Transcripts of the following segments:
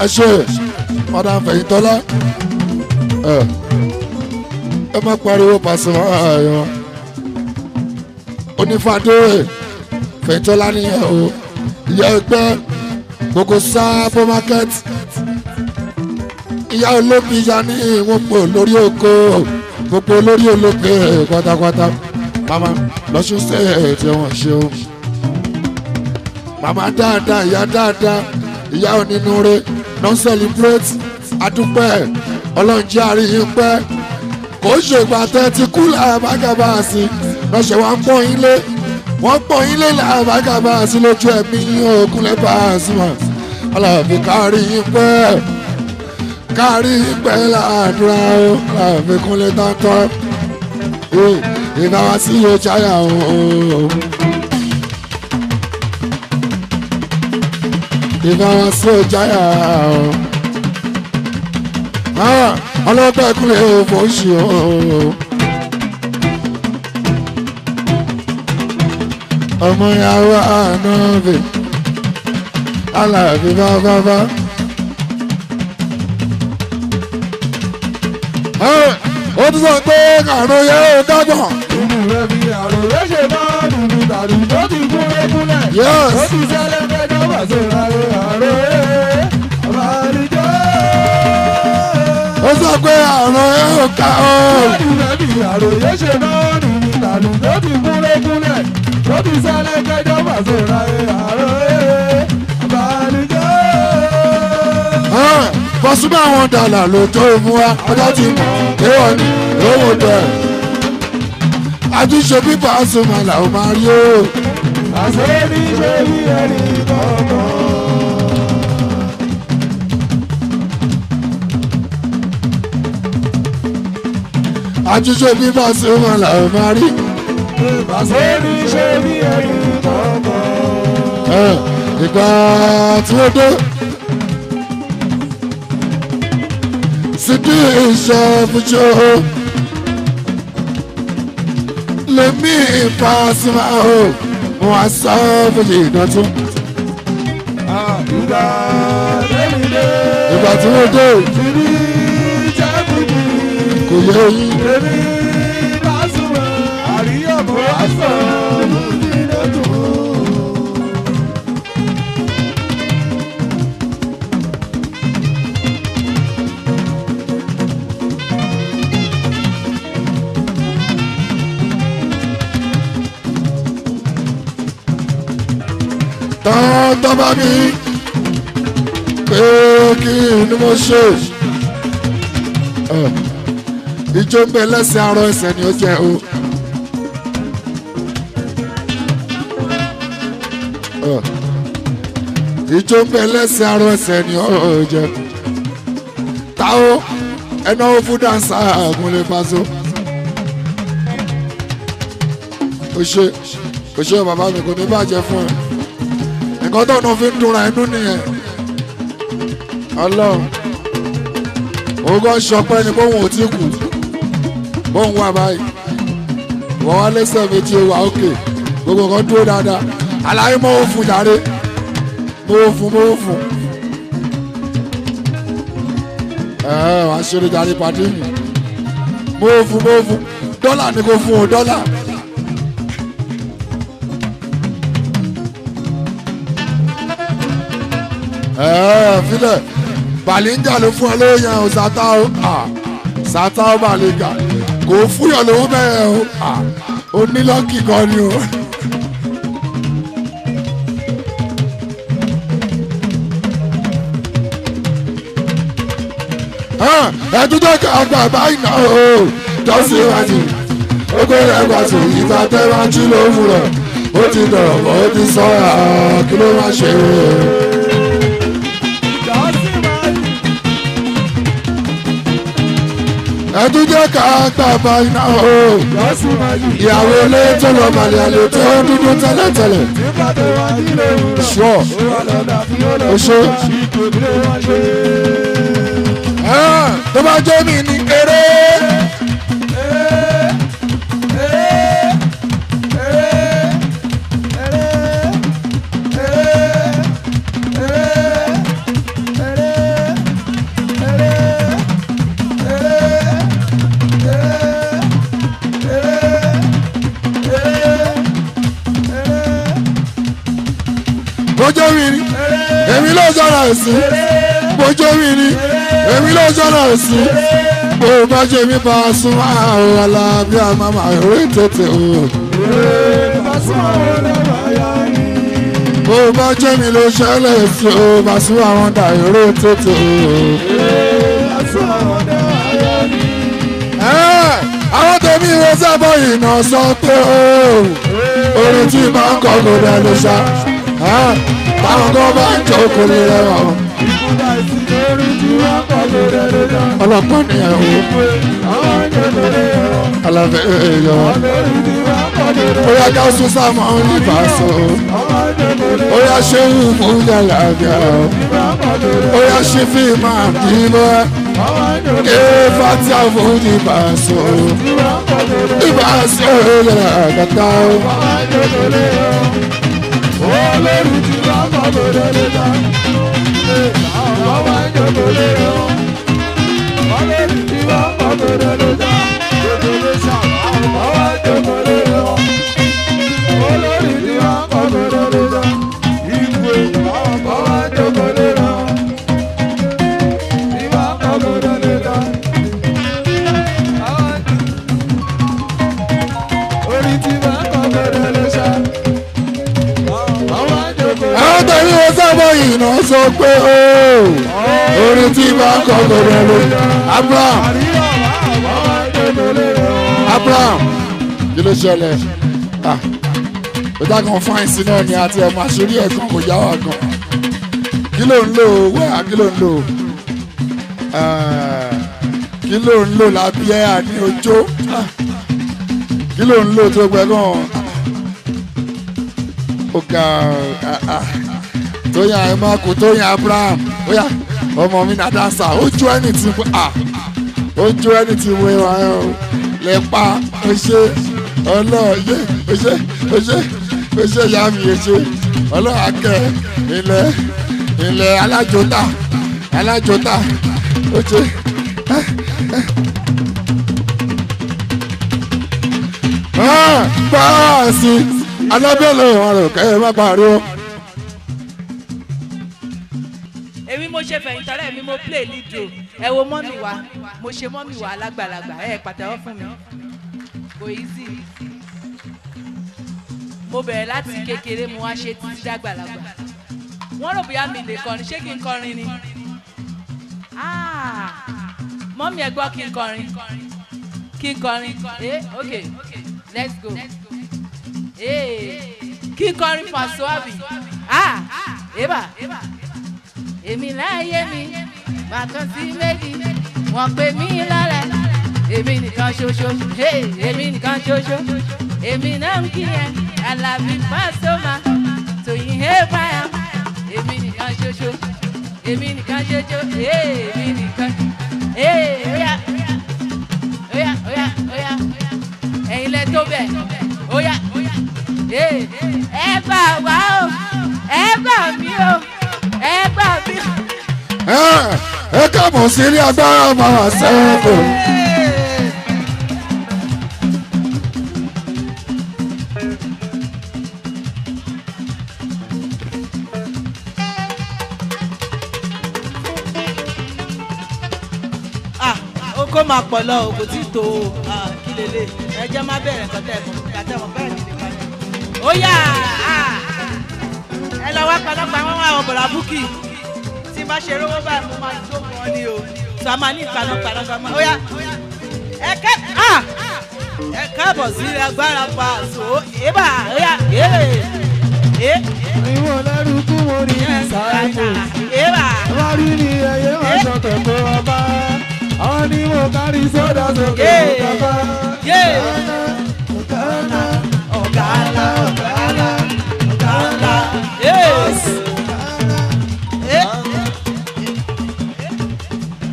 ẹ ṣe Madam Fẹ̀yìntọ́lá ẹ má pariwo Pasuma ayọ̀ onífàdé Fẹ̀yìntọ́lá nìyẹn o ìyá ẹgbẹ́ gbogbo sábò market ìyá olóbi ya ní wọ́n pò lórí oko gbogbo lórí olóbe pátápátá mama lọ́sùn sẹ́ẹ̀tì wọ́n ṣe o mama dáadáa ìyá dáadáa ìyá onínúure non celebrate adúpẹ́ ọlọ́njẹ́ àríyìn pẹ́ kò ṣègbà tẹ́ ti kú làbágàbáàsì lọ́sẹ̀ wá ń pọ́n ilé wọ́n pọ́n ilé làbágàbáàsì lójú ẹ̀mí Ògúnlé Pasuma Alábí kárí yín pẹ́ kárí yín pẹ́ làdúrà ó Alábí kúnlé tọ́tọ́ ìbá wá sí ìyóòjáyà ó. Ìbá wá sí ìyóòjáyà ó. Ọlọ́gbẹ́ kúnlé fòṣì ó. Ọmọ ìyàwó ànábì Alábí bábábá. Ó tún sọ pé àrùn yẹn ò dágbọ̀n. Dúdú rẹ̀ bí àrùn rẹ̀ ṣe máa dúdú tàbí tó ti kúnlé kúnlẹ̀. Ó ti ṣẹlẹ̀ kẹjọ wà sóra àrùn rẹ̀ àbálíjọ́. Ó sọ pé àrùn yẹn ò ká o. Dúdú rẹ̀ bí àrùn rẹ̀ ṣe máa dúdú tàbí tó ti kúnlé kúnlẹ̀. Ó ti ṣẹlẹ̀ kẹjọ wà sóra àrùn rẹ̀ àbálíjọ́. Pasuma àwọn dàlà ló tó mú wa ọjọ́ tí mọ̀ kéwọ́n ní owó tẹ̀. Àtúnṣe bí Pasuma làwọn máa rí o. Àṣé ní ṣe bí ẹni kọ̀ọ̀kan. Àtúnṣe bí Pasuma làwọn máa rí. Àṣé ní ṣe bí ẹni kọ̀ọ̀kan. Ìgbà tí ó dé. Sídìí iṣẹ́ fújó lèmi Pasuma o wọ́n á sọ fújì ìdọ̀tún. Ìgbà tí wọ́n dé kò yẹ yín. Lèmi Pasuma àríyànmọ́ àṣọ fújì ìdọ̀tún. Tọ́tọ́ bá mi pé kí ni mo ṣe. Ijó ń bẹ lẹ́sẹ̀ arọ ẹsẹ̀ ni ó jẹ́ o. Ijó ń bẹ lẹ́sẹ̀ arọ ẹsẹ̀ ni ó jẹ́. Táwo ẹnáwó fún dáńsà Ògúnlé Pasuma. Ó ṣe bàbá mi kò ní bàjẹ́ fún ẹ. Nǹkan tó náà fi ń dunra ẹnu nìyẹn. Ọlọ́run ogún ṣọpẹ́ ni bóun ò tí kù bóun wà báyìí wọ́n wá lẹ́sẹ̀ méjì wà òkè gbogbo kan dúró dáadáa aláyé mọ́wó fún jàre mọ́wó fún. Wàá ṣeré jàre pàdé mi mọ́wó fún dọ́là ni kò fún o dọ́là. Filẹ̀ Bàlíńjà ló fún ọ lóyún o sátá o Bàlíńjà kò fúyọ̀ lówó bẹ́ẹ̀ o nílọ́kì kan ni o. Ẹ̀dúndọ́ àgbà báyìí náà o tọ́sí ìwádìí ó gbé ẹgbàá tó ìgbà tẹ́wájú ló mú rẹ̀ ó ti dọ̀rọ̀ mọ́ ó ti sọ́ra kí ló má ṣe o. Ẹ̀dún jẹ́ ká gbàgbà iná o. Ìyàwó ilé tó lọ màlẹ̀ àlè tó dúdú tẹ́lẹ̀tẹ́lẹ̀. Ṣọ́ o ṣe. Tó bá jẹ́ mi ní eré. bójú mi ni èmi ló sọ̀rọ̀ sí bójú mi ni èmi ló sọ̀rọ̀ sí bó bá jẹ́ mi Pasuma àwọn Alabi àmàmà ìwé tètè o. bó bá jẹ́ mi ló ṣẹlẹ̀ sí o Pasuma àwọn dà ìwé tètè o. àwọn tèmi ìwé sábọ̀ ìnà sọ pé orin tí máa ń kọ́ kó dá ló ṣá táwọn kan bá ń jókòó lé rẹwọ̀n. ọlọ́pàá ni ẹ̀ wò alábẹ́ èèyàn ó yá ká sún sámọ́ nípasọ̀ ó yá ṣé ń mú yàrá ó yá ṣí fíìmù àbímọ́ fatia fún nípasọ̀ nípasọ̀ yàrá kàtà ó. olórí ti wá kọ́ lórí ẹ̀dá àwọn wá ń jòkó lé o olórí ti wá kọ́ lórí ẹ̀dá jòkó lé sàmà àwọn wá ń jòkó lé o olórí ti wá kọ́ lórí ẹ̀dá ìgbò àwọn wá ń jòkó lé o ti wá kọ́ lórí ẹ̀dá orí ti wá kọ́ lórí ẹ̀dá. àwọn tẹ̀lé wọn sábà ìná sọ pé orin tí bá ń kọ́ gbọdọ̀ ló Abraham kí ló ṣẹlẹ̀ ọjà kan fáìnsì náà ni àti ẹ̀ máa ṣorí ẹ̀ kan kò yá wa gan kí ló ń lò wẹ́ẹ̀ kí ló ń lò kí ló ń lò lábẹ́ àní ojó kí ló ń lò tó gbẹ gan ọ̀gá tóyàn ẹ máa kó tóyàn Abraham óyà ọmọ mi náà dáńsà ó jó ẹni tí ó jó ẹni tí mo wà ẹ o lè pa ó ṣe ọlọ́ọ̀yẹ ó ṣe ìyá mi ó ṣe ọlọ́ọ̀akẹ́ ilẹ̀ alájọta ó ṣe. Báàsì alábẹ́lẹ̀ ọ̀rọ̀ kẹ́ ẹ má pariwo. èmi mo ṣe fẹ̀yìntọ́rẹ́ mi mo play lead role ẹ wo mọ́mì wa mo ṣe mọ́mì wa alágbàlagbà ẹ pàtẹ́wọ́ fún mi kò easy mo bẹ̀rẹ̀ láti kékeré mo wá ṣe títí dàgbàlagbà wọ́n rò bóyá mi lè kọrin ṣé kí n kọrin ni mọ́mì ẹ gbọ́ kí n kọrin okay let's go kí n kọrin Paso àbí eba. èmi láyé mi bàtàn sí méjì wọ́n pè mí lọ́rẹ́ èmi nìkan ṣoṣo èmi nìkan ṣoṣo èmi náà ń kí ẹ Alabi Pasuma tòyìn báyà èmi nìkan ṣoṣo èmi nìkan ṣoṣo èmi nìkan óyá ẹ̀yin lẹ tó bẹ̀ óyá ẹ bá wa o ẹ bá mi o ẹ gbà mí. ẹ káàbọ̀ sí ilé agbára máa ṣẹ́kù. oko máa pọ̀ lọ o kò tí tó o kí lélẹ̀ ẹ jẹ́ má bẹ̀rẹ̀ nǹkan tẹ̀ mọ́ kàtẹ́ mọ́ bẹ́ẹ̀ ni nìkan ni. ó yá ẹ lọ wá panápa wọn wá ọbọlá búkì tí bá ṣe rówó báyìí mo máa jó wọn ni o tó a máa ní panápa ó yá ẹ káàbọ̀ sí agbára Paso ébà ó yá ìwọ lẹ́rú kú mo rí ìsáyé ébà wọ́n rí ni ẹyẹ máa ṣọ̀tẹ̀ tó ọba àwọn ni mo kárí sódà sókè bàbá Oganla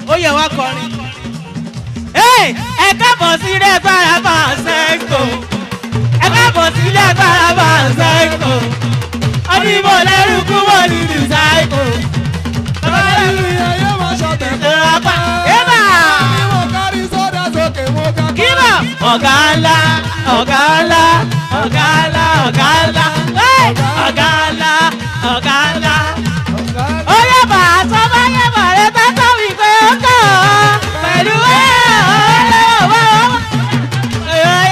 ó yẹ wá kọrin. ẹ káàbọ̀ sí ilé agbára Paso ẹ káàbọ̀ sí ilé agbára Paso onímọ̀ lẹ́rú kú wọ́n ní dìsáìkò. ọlọ́run ayé máa ṣọ̀tẹ̀ kó apá ẹ̀bà ni mo kárí sódà sókè mo ká kí lọ. Oganla Oganla Oganla Oganla Oganla Oganla. Ó yẹ bà tó bá yẹ bà rẹ tó tó wí pé ó kọ̀ ọ́ pẹ̀lú ó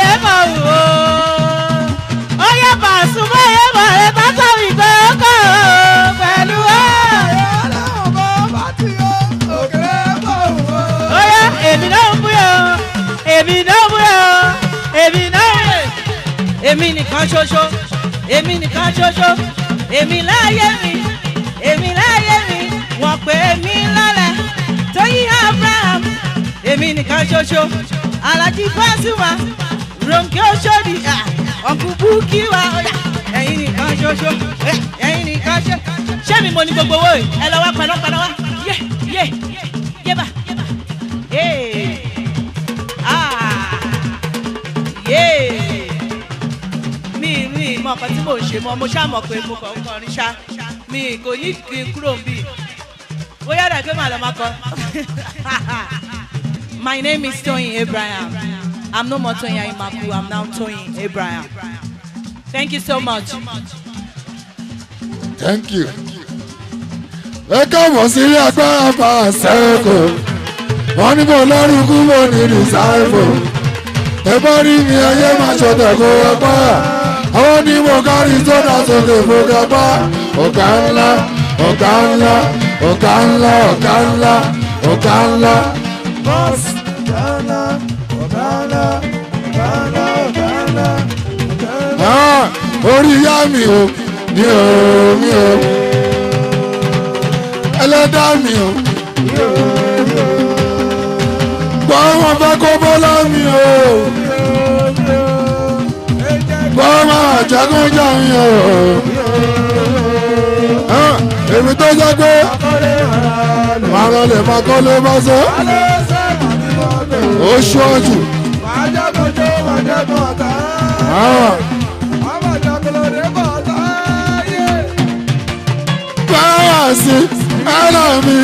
yẹ bà wò ó yẹ bà súnmọ́ yẹ bà rẹ tó tó wí pé ó kọ̀ ọ́ pẹ̀lú ó yẹ èmi náà ń búyọ̀ èmi náà ń búyọ̀ èmi náà ń búyọ̀ èmi nìkan ṣoṣo èmi nìkan ṣoṣo èmi láyé mi wọ́n pè mí lọ́lẹ̀ Tóyìn Abraham èmi nìkan ṣoṣo Alhaji Pasuma Ronke Oshodi ọkùn búkí wa ẹ̀yin nìkan ṣoṣo ẹ̀yin nìkan ṣoṣo ṣé mi mo ní gbogbo owó yìí ẹ lọ wá panápaná wá yé bá mi mọ ọkọ tí mò ń ṣe mọ mo ṣáà mọ̀ pé mo kàn ń kọrin ṣá mi kò ní kí n kúrò níbí bóyá dà pé màá lọ máa kọ. My name is Toyin Abraham. I'm no more Toyin Aimaku. I'm now Toyin Abraham. Thank you so much. Thank you. Ẹ káàbọ̀ sí ilé agbára bá a sẹ́kù. Wọ́n ní mo lọ́rùkú mo ní rìsáìfù. Ẹ bá rí mi ayé máa ṣọ̀tẹ̀ kó wá pa. Àwọn ní mo kárí sódà sókè fòkàpá. Ọ̀gá ńlá, ọ̀gá ńlá, ọ̀gá ńlá, ọ̀gá ńlá, ọ̀gá ńlá. Bọ́ọ̀sì ọ̀gá ńlá, ọ̀gá ńlá, ọ̀gá ńlá, ọ̀gá ńlá, ọ̀gá ńlá. Orí yá mi o, mi o. Ẹlẹ́dàá mi o. Gbọ́ wọn fẹ́ kó bọ́lá mi o. Gbọ́ máa jagunjà mi o. Èmi tó jẹ́ pé màá lọ lè máa kọ́ lé bá sọ. Ó ṣọ́ọ̀jù. Báyà sí ẹ̀rọ mi.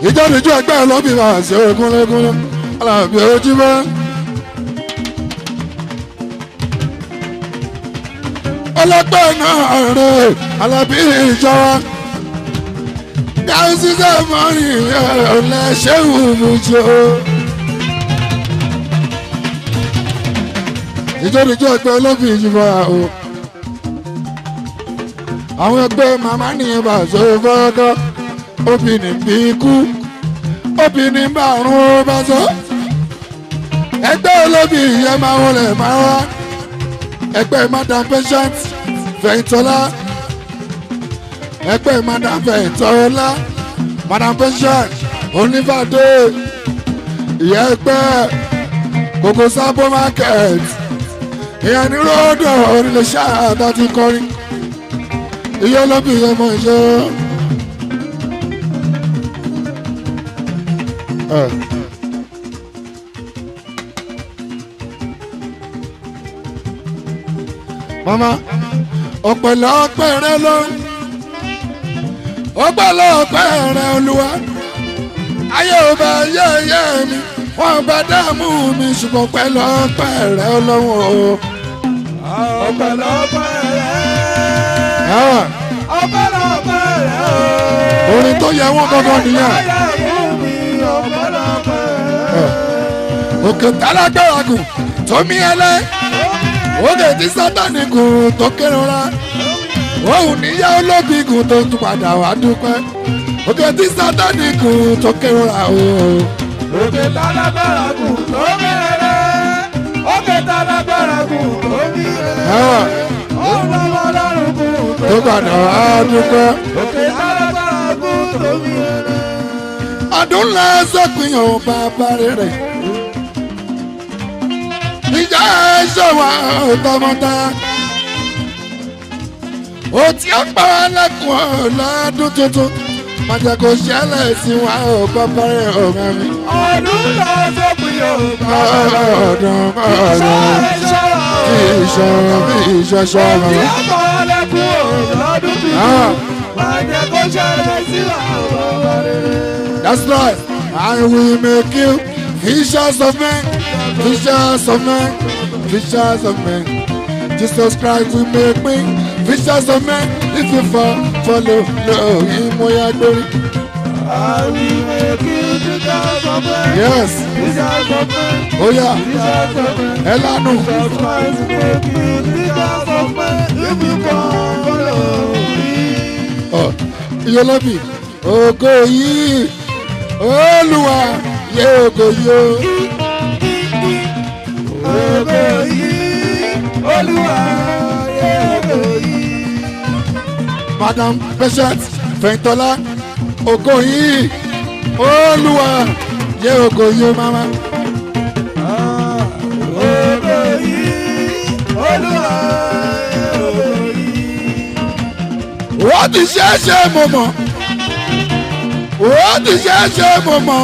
Ìjọ́nìjú ẹgbẹ́ ọlọ́bì máa ṣe kúnlẹ́kúnlẹ́. Alábì ojúmọ́. Ọlọ́pẹ́ náà rẹ̀ Alábì ìjọba. Gáúsí sẹ́mọ́rì ọ̀lẹ́ ṣéwù Fuji o. Ìjọ́nìjú ẹgbẹ́ ọlọ́bì ìjọba o. Àwọn ẹgbẹ́ màmá nìyẹn bá ṣe fọ́ọ́kọ́. Obìnrin bí ikú obìnrin bá àrùn ó bá sọ. Ẹgbẹ́ olóbì yẹn máa wọlé máa wá. Ẹgbẹ́ madam patient Fẹ̀yìntọ́lá. Ẹgbẹ́ madam Fẹ̀yìntọ́lá madam patient onífàdé. Ìyá ẹgbẹ́ Kòkó Sábó market. Ìyẹn ní ròdò onílé ṣáà tó ti kọrin. Ìyá olóbì yẹn mọ̀ ṣe. Mama, ọpẹ́lọpẹ́ rẹ lọ, ọpẹ́lọpẹ́ rẹ Olúwa, ayé ò bá yẹ̀yẹ́ mi, wọ́n bá dààmú mi ṣùgbọ́n ọpẹ́lọpẹ́ rẹ Ọlọ́run o. Ọpẹ́lọpẹ́ rẹ, ọpẹ́lọpẹ́ rẹ o. Orin tó yẹ wọ́n gọ́gọ́ nìyẹn. Òkè tálágbára gùn tó mí ẹlẹ́. Òkè tí Sátánì gùn tó kérora. Òun níyà olóbì gùn tó tún padà wá dúpẹ́. Òkè tí Sátánì gùn tó kérora o. Òkè tálágbára gùn tó mí ẹlẹ́. Òkè tálágbára gùn tó mí ẹlẹ́. Òun lọ́wọ́ Ọlọ́run gùn tó padà wá dúpẹ́. Òkè tálágbára gùn tó mí ẹlẹ́. Ọdún ńlá sọ́pìyàn bàbá rere. Ìjà ẹ̀ṣọ́ wa tọmọta. Ó tí ó pa wá lẹ́kùn lọ́dún tuntun. Má jẹ́ kó ṣẹlẹ̀ sí wa ò bàbá rẹ̀ ọ̀gá mi. Ọdún ńlá sọ́pìyàn bàbá rere. Ọdún bí ìṣọ́ṣọ́ Ó tí ó pa wá lẹ́kùn lọ́dún tuntun. Má jẹ́ kó ṣẹlẹ̀ sí wa ò bàbá rere. That's right. I will make you fishers of men, fishers of men, fishers of men. Jesus Christ will make me Fishers of men, if you follow, mo ya glory. I will make you the cause of men. Yes. Fishers of men. Oh yeah. Fishers of men. Elanu. Jesus Christ make you the cause of men. If you follow me. Oh, Iyolobi. Ògo yìí. Olúwa yẹ ògo yìí o. Ògo yìí. Olúwa yẹ ògo yìí. Madam Patient Fẹ̀yìntọ́lá. Ògo yìí. Olúwa yẹ ògo yìí o mama. Ògo yìí. Olúwa yẹ ògo yìí. Wọ́n ti ṣe é ṣe mo mọ̀. Wọ́n ti ṣe é ṣe mo mọ̀.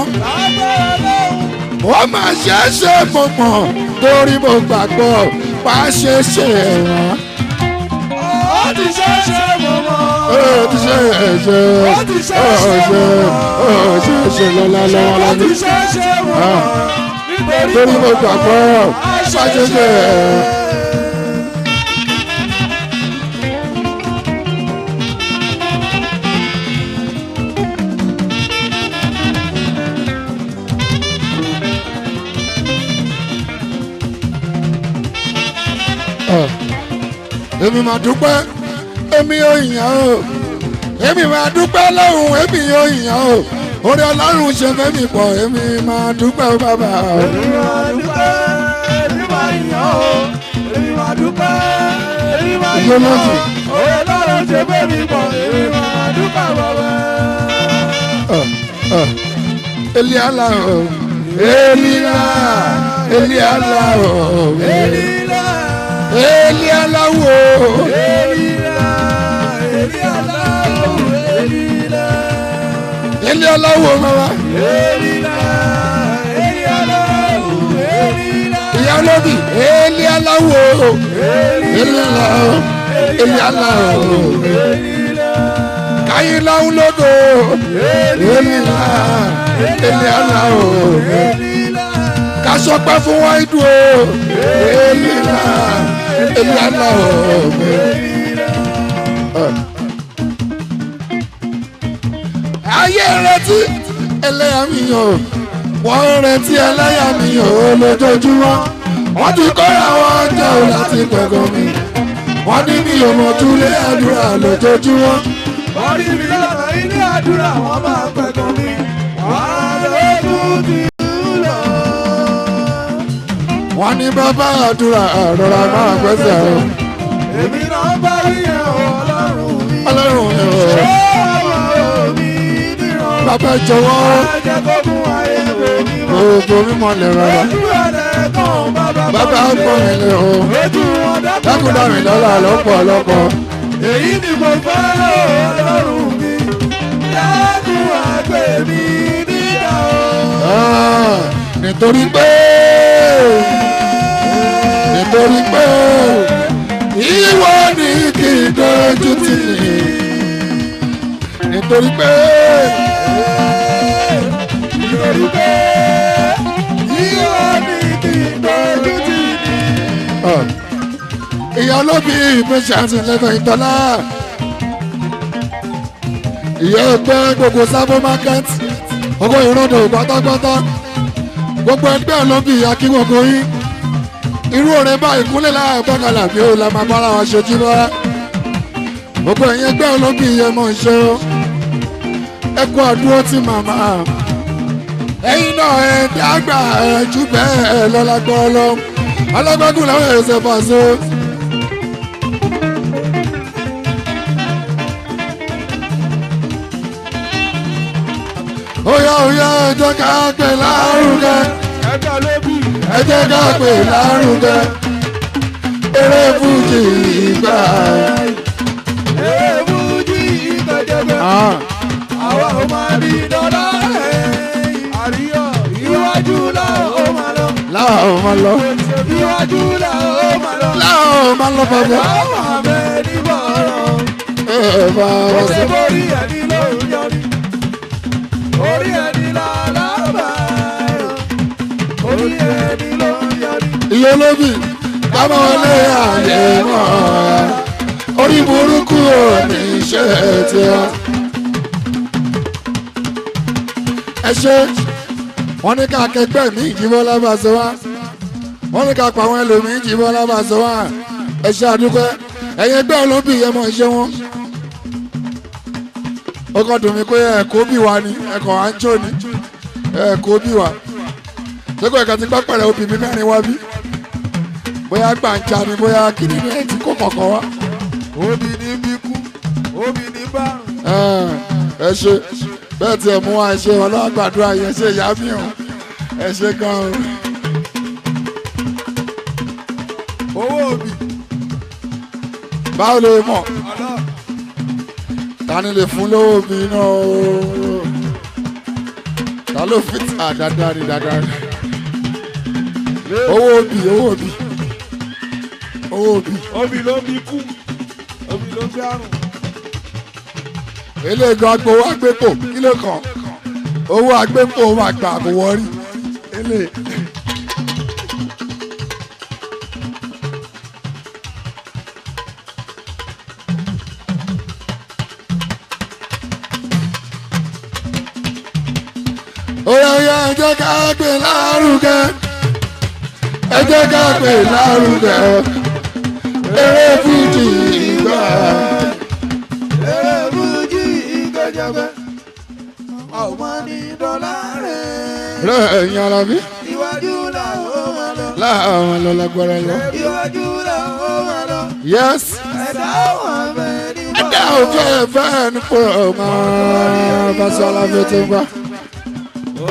Wọ́n máa ṣe é ṣe mo mọ̀. Torí mo gbàgbọ́ pa ṣe é ṣe ẹ̀wọ̀n. Ó ti ṣe é ṣe mo mọ̀. Ó ti ṣe é ṣe. Ó ti ṣe é ṣe mo mọ̀. Ó ṣe é ṣe lọ́la lọ́wọ́ Ó ti lọ́dún. ṣe é ṣe mo mọ̀. Torí mo gbàgbọ́ pa ṣe é ṣe ẹ̀wọ̀n. Èmi máa dúpẹ́ èmi ò yàn o èmi máa dúpẹ́ lọ́hùn èmi ò yàn o orí ọlọ́run ṣe fẹ́mi pọ̀ èmi máa dúpẹ́ o bàbá o. Èmi máa dúpẹ́, èmi máa yàn ó. Èmi máa dúpẹ́, èmi máa yàn ó. Orí ọlọ́run ṣe fẹ́mi pọ̀, èmi máa dúpẹ́ bàbá. Eliala o Elila Eliala o Elila, Eliala wo Elila, Eliala, Elila, Eliala wo mama Elila, Eliala, Elila, ìyá olóbì Eliala wo Elila o Eliala o káyín láwọn lódò Elila Eliala o kásọpẹ́ fún wáìdù o Elila Eliala o. ayé retí ẹlẹ́yàmíyàn wọ́n retí ẹlẹ́yàmíyàn lójoojúmọ́ wọ́n ti kọ́ra wọn jẹ́ ò láti pẹ̀gàn mi wọ́n ní mi ò mọ̀ túlé àdúrà lójoojúmọ́. wọ́n rí mi lọ́nà ilé àdúrà wọ́n máa pẹ̀gàn mi wọ́n lójú ti lọ. wọ́n ní bàbá àdúrà rọra máa gbẹ́sẹ̀ o. èmi náà bá rí ẹ̀ ọlọ́run mi. ọlọ́run ẹ̀ o. ṣé ọmọ mi nírọ̀. bàbá jọ̀wọ́. ajẹ́ kó mú ayé wo mi mọ́. gbogbo mímọ́ lè rọra. ojú ẹ̀rẹ̀ kan bàbá pọ̀ mi lè o. ojú wọn dákúndà mi lọ́la lọ́pọ̀lọpọ̀. èyí ni mo fẹ́ ọlọ́run mi. dákun àgbẹ̀ mi nígbà o. nítorí pé ìwọ ni kì í dojú tì mí. nítorí pé ìwọ ni kì í dojú tì mí. ìyá olóbì ìpèsè àtìlẹ́fẹ̀ ìtọ́lá. ìyá ẹgbẹ́ gbogbo sábó market owó ìrọ́dọ̀ pátápátá gbogbo ẹgbẹ́ olóbì akíwọ̀gbọ yín irú orin báyìí kúnlẹ̀ láàbọ̀kàlà bí ó la máa bára wa ṣojú bá gbogbo ẹ̀yin ẹgbẹ́ olóbì yẹn mọ̀ ṣe ó ẹ kú àdúró tí màmá ẹ̀yin náà ẹ dàgbà ẹ jù bẹ́ẹ̀ lọ́lágbọ́ lọ alágbágùn làwọn ẹ̀sẹ̀ fàṣọ. Oya oya ẹ jẹ́ ká pè lárugẹ. ẹgbẹ́ olóbì. Ẹ jẹ́ ká pè lárugẹ. Eré fújì ìgbà. èèmùjì ìgbẹ́jẹ̀gbẹ́. àwa ò máa rí dọ́là àríyọ̀ iwájú làwọn ò máa lọ. Láwọn máa lọ. iwájú làwọn ò máa lọ. Láwọn máa lọ bàbá. àwọn àmẹ́ ní bọ̀rọ̀. Ẹ bá ó wa ṣe sọ. borí ẹni ló ń yọrí. orí ẹni làlábà. orí ẹni ló ń yọrí. Iye olóbì kámọ́ wọlé àyè mọ́ ẹ. orí burúkú ò ní ṣe tiwa. ẹ ṣe wọ́n ní ká kẹgbẹ́ mi ìjìbọn lábàṣọ wa wọ́n ní ká pa àwọn ẹlòmíì ìjìbọn lábàṣọ wa ẹ ṣe àdúpẹ́ ẹ̀yin ẹgbẹ́ olóbì yẹn mọ̀ ṣe wọn. ó kàn dùn mí pé ẹ̀kọ́ bí wa ni ẹ̀kọ́ à ń jó ni ẹ̀kọ́ bí wa lẹ́kọ̀ọ́ ẹ̀ka ti gbá pẹ̀lẹ́ obì mi mẹ́rin wá bí bóyá gbàǹjà ni bóyá kíni ní ẹ̀ tí kò kọ̀ọ̀kan wá. Obì ní bíkú, obì ní bárùn. ẹ ṣe bẹ́ẹ̀ tí ẹ̀ mú wa ṣe ọlọ́wọ́ gbàdúrà yẹn ṣe ìyá mi o ẹ ṣe gan-an. Owó obì. báwo lè mọ̀ ta ni lè fún lówó obì náà o ta ló fi tà dáadáa ni dáadáa ni owó obì owó obì owó obì. Obì ló bíkú, obì ló bárùn. eléegan agbowó agbépo kí ló kàn owó agbépo máa gbà kó wọrí ele. Oya ẹ jẹ́ ká gbé lárugẹ ẹ jẹ́ ká gbé lárugẹ eré fújì ìgbà. Eré fújì ìgbẹ́jẹ̀gbẹ́, ọmọ ní dọ́là rẹ̀. rẹ̀ ẹ̀yin Alábí Iwájú làwọn máa lọ. láwọn lọ lágbára lọ. Iwájú làwọn máa lọ. yes Ẹ̀dá wọn fẹ́ ní bá. ẹ̀dá òfin ẹ̀fẹ́ ní kúrò ọmọ Pasuma Alábí tó ń gbà.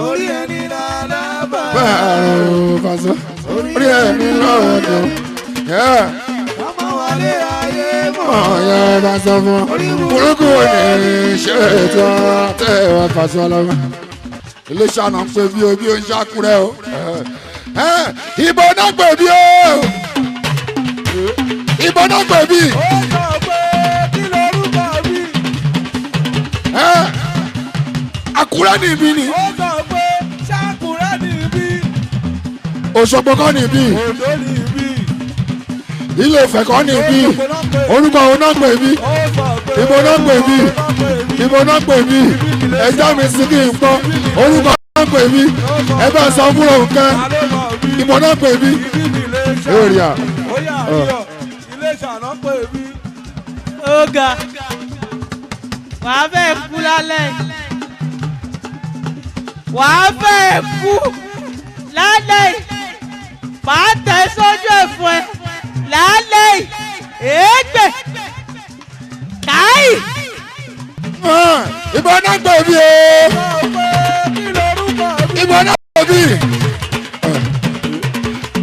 Orí ẹni lálábà. báàrùn Pasuma orí ẹni lọ́wọ́ dùn. Ọmọ wálé ayé mọ̀. ọ̀yẹ́ bá sọ fún burúkú ní ṣe ètò àtẹ̀wọ̀ Pasuma Alábí. iléeṣẹ́ àná ń pè bí o bí o ń ṣàkúrẹ́ o. ìbò náà pè bí o ìbò náà pè bí. Ó sọ pé kí lorúkọ mi. Àkúrẹ́ ní ibi ni Ó sọ pé ṣàkúrẹ́ ní ibi. Òṣogbo kọ́ ní ibi Òdó ní ibi. Ilé Ifẹ̀ kọ́ ní ibi orúkọ òun náà pè mí Ó sọ pé ìbò náà pè mí ìbò náà pè mí ẹjọ́ mi sí kí n gbọ́ orúkọ náà pè mí ẹ bá sọ fúnra nǹkan ìbò náà pè mí. èrìà Ó yà àríyọ̀ ilé ìṣàná pé mi. Ọ̀gá wàá fẹ́ kú lálẹ́ wàá fẹ́ kú lálẹ́ màá tẹ̀ sójú ẹ̀fọ́ ẹ lálẹ́ èégbè káyì. ìbò náà pè mí o Kí lorúkọ mi. ìbò náà pè mí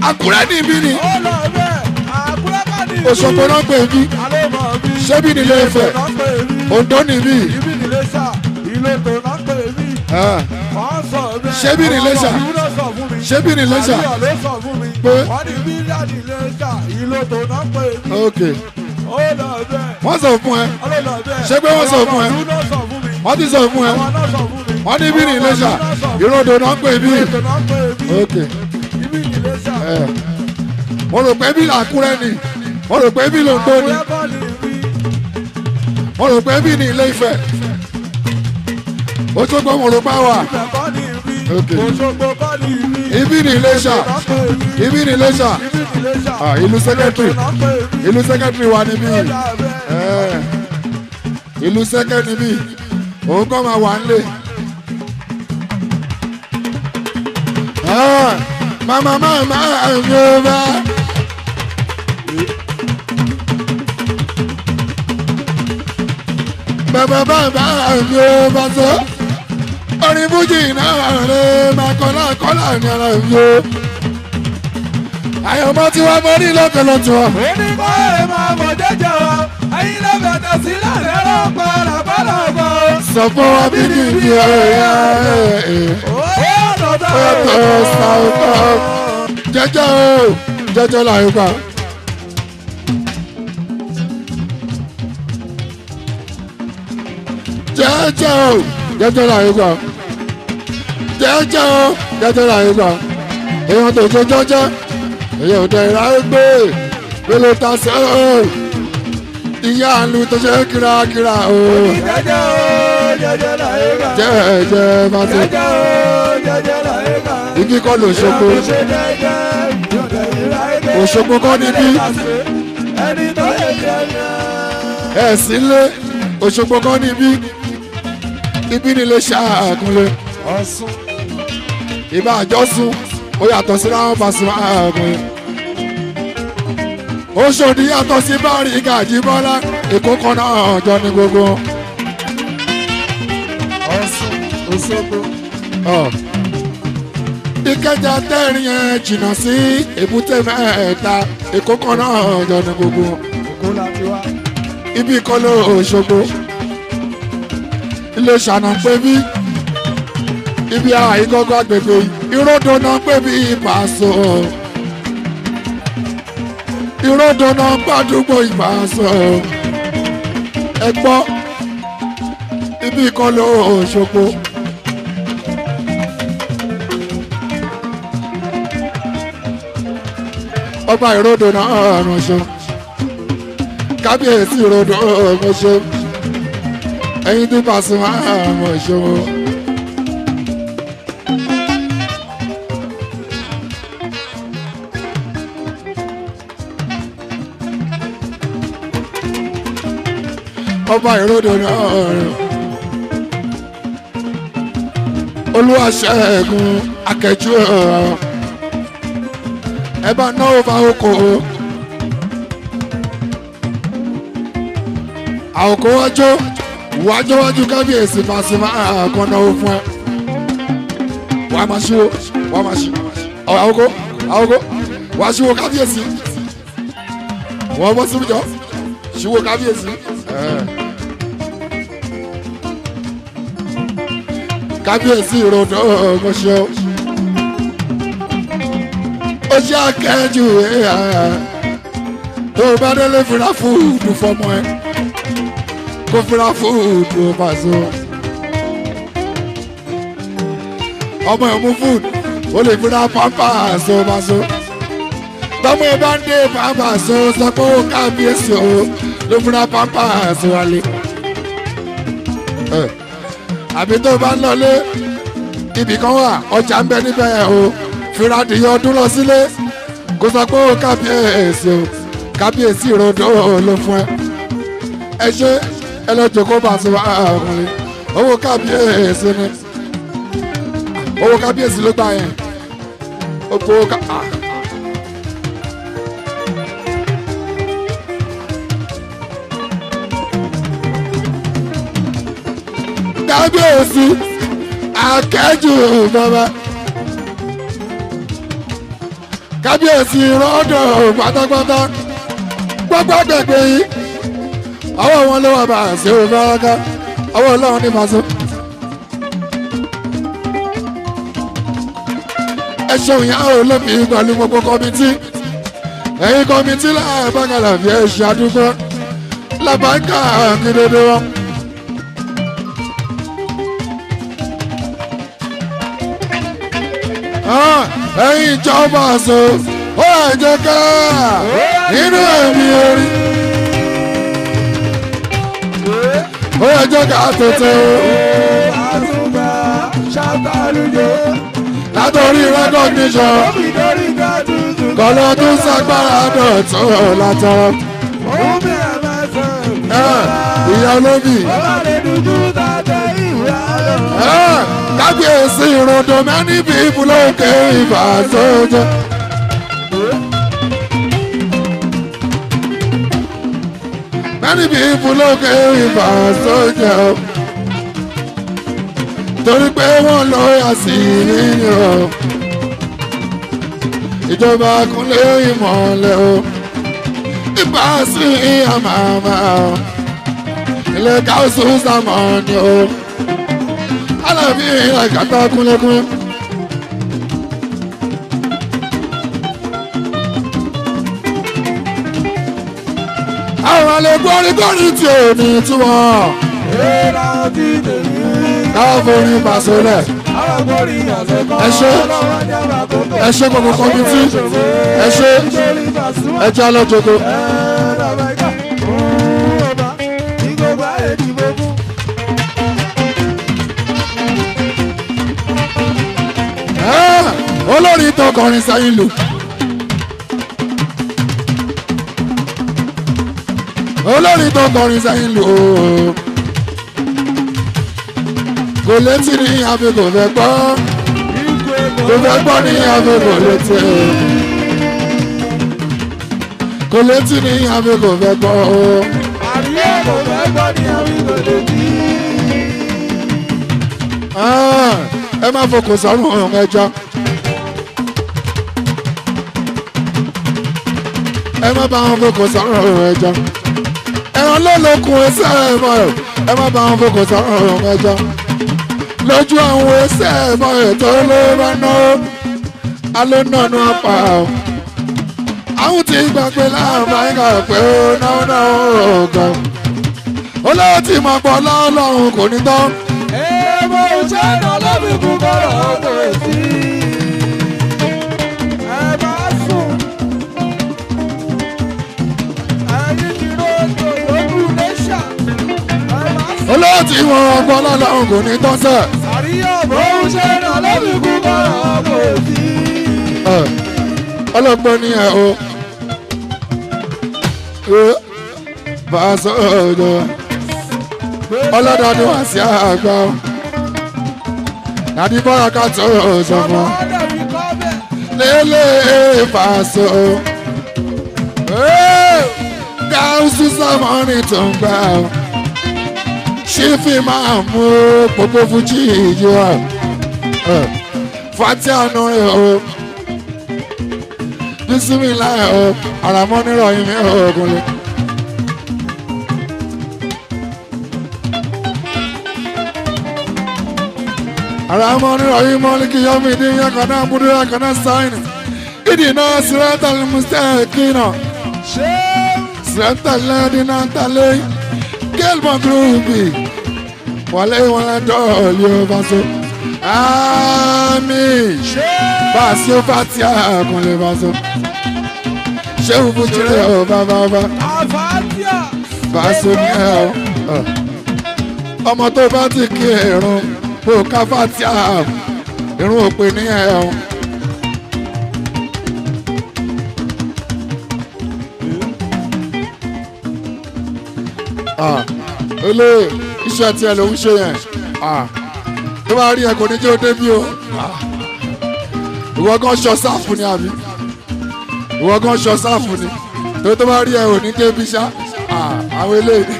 Àkúrẹ́ ní ibi ni Ó lọ bẹ́ẹ̀ Àkúrẹ́ bá ní ibi. Òṣogbo náà pè mí Àlọ́ mọ̀ bí. ṣébí ní Ilé Ifẹ̀ Náà pè mí. Oǹdó ní ibi. Ibi nílé ṣá ilé tó náà pè mí. Wọ́n sọ bẹ́ẹ̀. Ṣébí ní Iléṣà? Àwọn ọmọ ìlú sọ fún mi. Ṣébí ní Iléṣà? Àríyọ̀ ló sọ fún mi. Pé? Wọ́n ní bí láti ilé ṣá ilé tó náà pè mí. ok Ó lọ bẹ́ẹ̀. wọ́n sọ fún ẹ Ó lọ bẹ́ẹ̀. Ṣé pé wọ́n sọ fún ẹ? Àwọn ọmọ ìlú náà sọ fún mi. wọ́n ti sọ fún ẹ Àwọn náà sọ fún mi. wọ́n ní bí ní Iléṣà ìròdò náà pè mí Ilé tó náà pè mí. ok Ibi nílé ṣá. mo rò pé bí l'Àkúrẹ́ ni mo rò pé bí l'Oǹdó ni Àkúrẹ́ bá ní ibi. mo rò pé bí ní Ilé Ifẹ̀ Òṣogbo mo rò pé wà Ibẹ̀ bá ní ibi. Ok. Òṣogbo bá ní ibi. ibi ní Iléṣà Náà pè mí. ibi ní Iléṣà Ibi nílé ṣá. ìlú sẹ́kẹ́tìrì Náà pè mí. ìlú sẹ́kẹ́tìrì wà níbí Ó dà bẹ́ẹ̀. ìlú sẹ́kẹ́ níbí òun kọ́ máa wà nílé. mama mama Yorùbá. bàbá bàbá Yorùbá tó orin fújì náà rẹ̀ máa kọ́lá kọ́lá ní ara yó. àyànmọ́ tí wọ́n mọ ní lọ́kọ̀lọ́tọ̀. Oníkọ́ ẹ̀ máa mọ̀ jẹ́jẹ́ wa, ẹ̀yin ló bẹ̀tẹ̀ sí láàrin ẹ̀rọ pàràpàràpọ̀. sọ fún wa bí ní ibi ọ̀rẹ́ ọ̀tọ̀ ṣàwùtọ̀ jẹ́jẹ́ o jẹ́jẹ́ láyé pa. jẹ́jẹ́ o jẹ́jẹ́ láyé pa. jẹ́jẹ́ o jẹ́jẹ́ láyé pa. èèyàn tó ṣe jẹ́jẹ́ èèyàn tó ìráyé gbé pélé ta sí o. ìyá àlù tó ṣe kírakíra o. jẹ́jẹ́ o jẹ́jẹ́ láyé ká. jẹ́jẹ́ bá tó. jẹ́jẹ́ o jẹ́jẹ́ láyé ká. ibi kọ́ l'Òṣogbo. Òṣogbo kọ́ níbí. ẹni tó yẹ jẹ́jẹ́. ẹ̀ sílé Òṣogbo kọ́ níbí. ibi nílé ṣàkúnlé. Ọ̀ṣun. ìbá àjọsùn ó yàtọ̀ sí ráwọn Pasuma àkùnrin. Òṣòdì yàtọ̀ sí Bárìkà Àjíbọ́lá Èkó kan náà jọ ní gbogbo. Ọ̀ṣun Òṣogbo. Ìkẹjà tẹ́rìn yẹn jìnnà sí Èbúté Mẹ́ta Èkó kan náà jọ ní gbogbo. Èkó la ti wá. ibi kan ló Òṣogbo. ilé ṣànà pé bí ibi àìgọ́gọ́ agbègbè ìròdò náà pé bí Ìpàṣọ. ìròdò náà gbàdúgbò Ìpàṣọ. ẹ gbọ́ ibi kan ló Òṣogbo. ọba ìròdò náà ránṣọ. kábíyèsí ìròdò ránṣọ. ẹ̀yin tí Pasuma ránṣọ. ọba ìròdò náà Olúwaṣẹ́gun Akẹ́jù ẹ bá náwó bá oko àwòkọ́ wájú kábíyèsí Pasuma kan náwó fún ẹ wà á máa ṣíwó àwòkọ́ wà á ṣíwó kábíyèsí wọ́n bọ́ síbi jọ ṣíwó kábíyèsí. kábíyèsí ìròdò ọmọṣẹ́ ó ṣe akẹ́jù tó bá délé fira fúdù fọmọ ẹ kó fira fúdù Paso ọmọ ẹ mú fúdù ó lè fira pampers Paso tọmọ ẹ bá ń dé pampers sọ pé ó kábíyèsí o ló fira pampers wálé. àbí tó bá ń lọlé ibì kan wà ọjà ń bẹ níbẹ̀ o fira dìyọ ọdún lọ sílé kó sọ pé ó kábíyèsí o kábíyèsí ìròdò ló fún ẹ ṣe ẹ lọ jòkó Pasuma ọkùnrin owó kábíyèsí ni owó kábíyèsí ló gbà yẹn ó gbó kábíyèsí Akẹ́jù bàbá kábíyèsí rọ́dọ̀ pátápátá gbogbo agbègbè yìí ọwọ́ wọn ló wà bá àṣẹ òfurufú ọwọ́ Ọlọ́run ní Paso. ẹ ṣeun ìyá olómi pẹ̀lú gbogbo kọ́mítì ẹ̀yin kọ́mítì láàbàkàlà fi ẹ̀ ṣe àdúgbò làbáńkà kíndéndé wọn. ẹ̀yin ìjọba àṣọ ó ẹ̀jẹ̀ ká nínú ẹ̀mí orí ó ẹ̀jẹ̀ ká tètè látọ̀rí recognition kọ́lọ́ tó ṣàgbára dọ̀tún látọ̀ ìyá olóbì kábíyèsí ìròdò many people lókè Ìbàdàn. many people lókè Ìbàdàn torí pé wọ́n lọ yà sí yíyan ìjọba kúnlé ìmọ̀lẹ̀ o ìbá sí àmàmà ilé káwùsù sàmọ́ni o. Alabi àgàtà kúnlẹ́kún. àwọn àlẹ́ gbọ́rígbọ́rí tí ò ní túmọ̀. káwọn forí Paso lẹ̀. ẹ ṣe gbogbo kọ́mítì ẹ ṣe ẹ jẹ́ alọ́jọ́gbó. tó kọrin sẹ́yìn lù. olórin tó kọrin sẹ́yìn lù ooo. kò létí ní àfi kò fẹ́ gbọ́. kò fẹ́ gbọ́ ní àfi kò létí. kò létí ní àfi kò fẹ́ gbọ́ ooo. àríyá kò fẹ́ gbọ́ ní àfi kò létí. ẹ má fokùn sọ́run ọ̀hún ẹjọ́. ẹ má bá wọn fokùn sọ́run ọ̀hún ẹjọ́. ẹran ló lókun ẹsẹ̀ ẹ̀mọ́ ẹ̀ ẹ má bá wọn fokùn sọ́run ọ̀hún ẹjọ́. lójú àwọn ẹsẹ̀ ẹ̀mọ́ ẹ̀ tó ló bá ná alónàánú apá o. àwọn tí gbàgbé láàbá ẹ̀ka pé ó náwó náà ọ̀gá. olówó tí mo pọ̀ lọ́lọ́run kò ní tán. Èèmọ̀ òṣèlú ọlọ́bìnkún kọ́rọ̀ ọkọ̀ èsì. Ẹ bá sùn. Ẹyin ti rògbò lójú lẹ́ṣà. Ẹ bá sùn. olówó tí mo pọ̀ lọ́lọ́run kò ní tán sẹ́. Àríyànbó òṣèlú ọlọ́bìnkún kọ́rọ̀ ọkọ̀ èsì. ọlọ́pàá ní ẹ̀ o. bá a sọ ọ̀dọ̀ ọlọ́dọọdún wá sí àgbà o. Nàdí bọ́ra ká tó sọ fún ọ. lélẹ̀ fàṣọ. gáúsù sámọ́nì tó ń gbà o. ṣífì máa mú gbogbo fújì yìí wá. fati àná ẹ̀ o. bísímìlá ẹ̀ o. àràmọ́ nírọ̀yìn mi ò gúnlẹ̀. Aramoni Rahimoliki Yomidi Yakana Budu Yakana Sign. Idina Sirata Mustakina. Sirata Ladina Tale. Kelma Grubi. Wale Wala Dol Yovaso. Amin. Basio Fatia Kole Vaso. Sheu Bujire Baba. Baso Miao. Ọmọ tó bá ti kí ẹ̀rùn. Bó káfá tí a irun òpin ní ẹ̀hún. olè iṣẹ́ tí ẹ ló ń ṣe yẹn tó bá rí ẹ kò ní jẹ́ ó débí o. ìwọ gan ṣọ sáàfù ni àbí ìwọ gan ṣọ sáàfù ni tó bá rí ẹ ò ní débí ṣá àwọn eléyìí.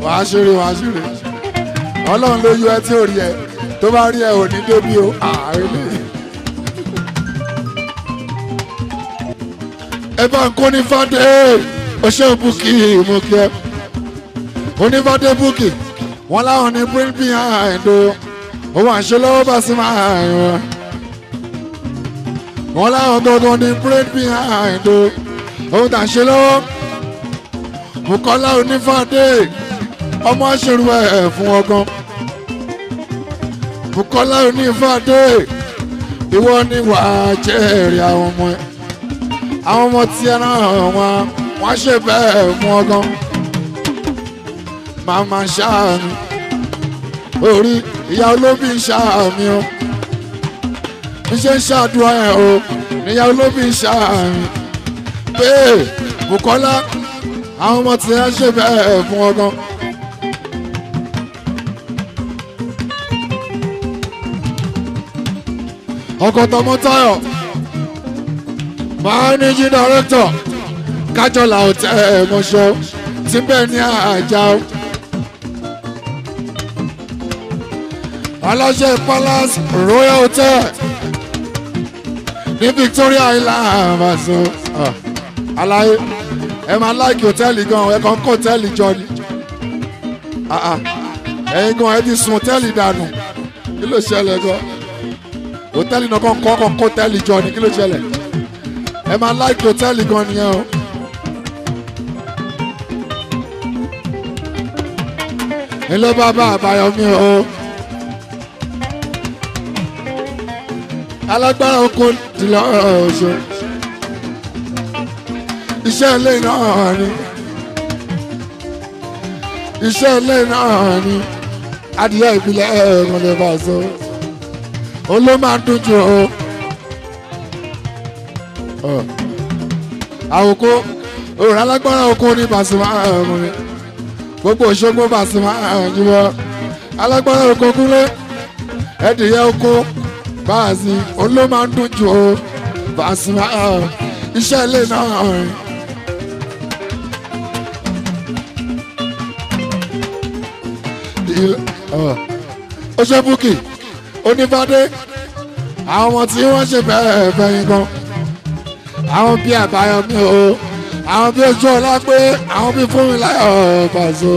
wàá ṣeré ọlọ́run ló yọ ẹ tí ò rí ẹ tó bá rí ẹ ò ní débi o ààrẹ. ẹ bá ń kó ní fàdé ọṣẹ búkì mú kí ẹ onífàdé búkì wọn láwọn ní bring behind o òun àṣẹ lọ́wọ́ bá sí máa ń wọn wọn láwọn gangan ní bring behind o òun tà ṣe lọ́wọ́ Bùkọ́lá onífàdé ọmọ aṣèrú ẹ̀ fún ọgán Bùkọ́lá onífàdé ìwọ ni wàá jẹ́rìí àwọn ọmọ ẹ̀ àwọn ọmọ tí ẹ náà wọ́n ṣe bẹ́ẹ̀ fún ọgán màmá ṣáàmì orí ìyá olóbì ṣáàmì o bí ṣe ń ṣàdúrà ẹ̀ o níyà olóbì ṣáàmì pé Bùkọ́lá àwọn ọmọ tí ẹ ṣe bẹ́ẹ̀ fún ọgán. ọkọ Tọmọtáyọ̀ managing director Kájọlá hotel mọṣọ tí bẹ́ẹ̀ ní àjà o aláṣẹ Palace Royal Hotel ní Victoria Island àbàṣọ àlàyé ẹ máa láìkì hòtẹ́ẹ̀lì gan ẹ kàn kó hòtẹ́ẹ̀lì jọ ni ẹ̀yin gan ẹ ti sun hòtẹ́ẹ̀lì dànù kí ló ṣẹlẹ̀ gan hòtẹ́ẹ̀lì náà kàn kó hòtẹ́ẹ̀lì jọ ni kí ló ṣẹlẹ̀ ẹ máa láìkì hòtẹ́ẹ̀lì gan nìyẹn o. ilé bàbá àbáyọmí o alágbára oko tìlọ ọṣọ iṣẹ́ ilé náà ni iṣẹ́ ilé náà ni adìyẹ ìbílẹ̀ ẹ̀rọ lè bá a sọ ó ló máa ń dún jù o. àwòkó òrùn alágbára oko ní Pasuma ọmọrin gbogbo Òṣogbo Pasuma jùlọ alágbára oko kúnlé ẹdìyẹ oko báàsì ó ló máa ń dún jù o Pasuma iṣẹ́ ilé náà. ó ṣe búkì onífàdé àwọn ọmọ tí wọ́n ṣe bẹ́ẹ̀ bẹ́yìn gan àwọn bíi Àbáyọ̀mí o àwọn bíi ojú ọlá pé àwọn bíi Fúnmiláyọ̀ Pàṣọ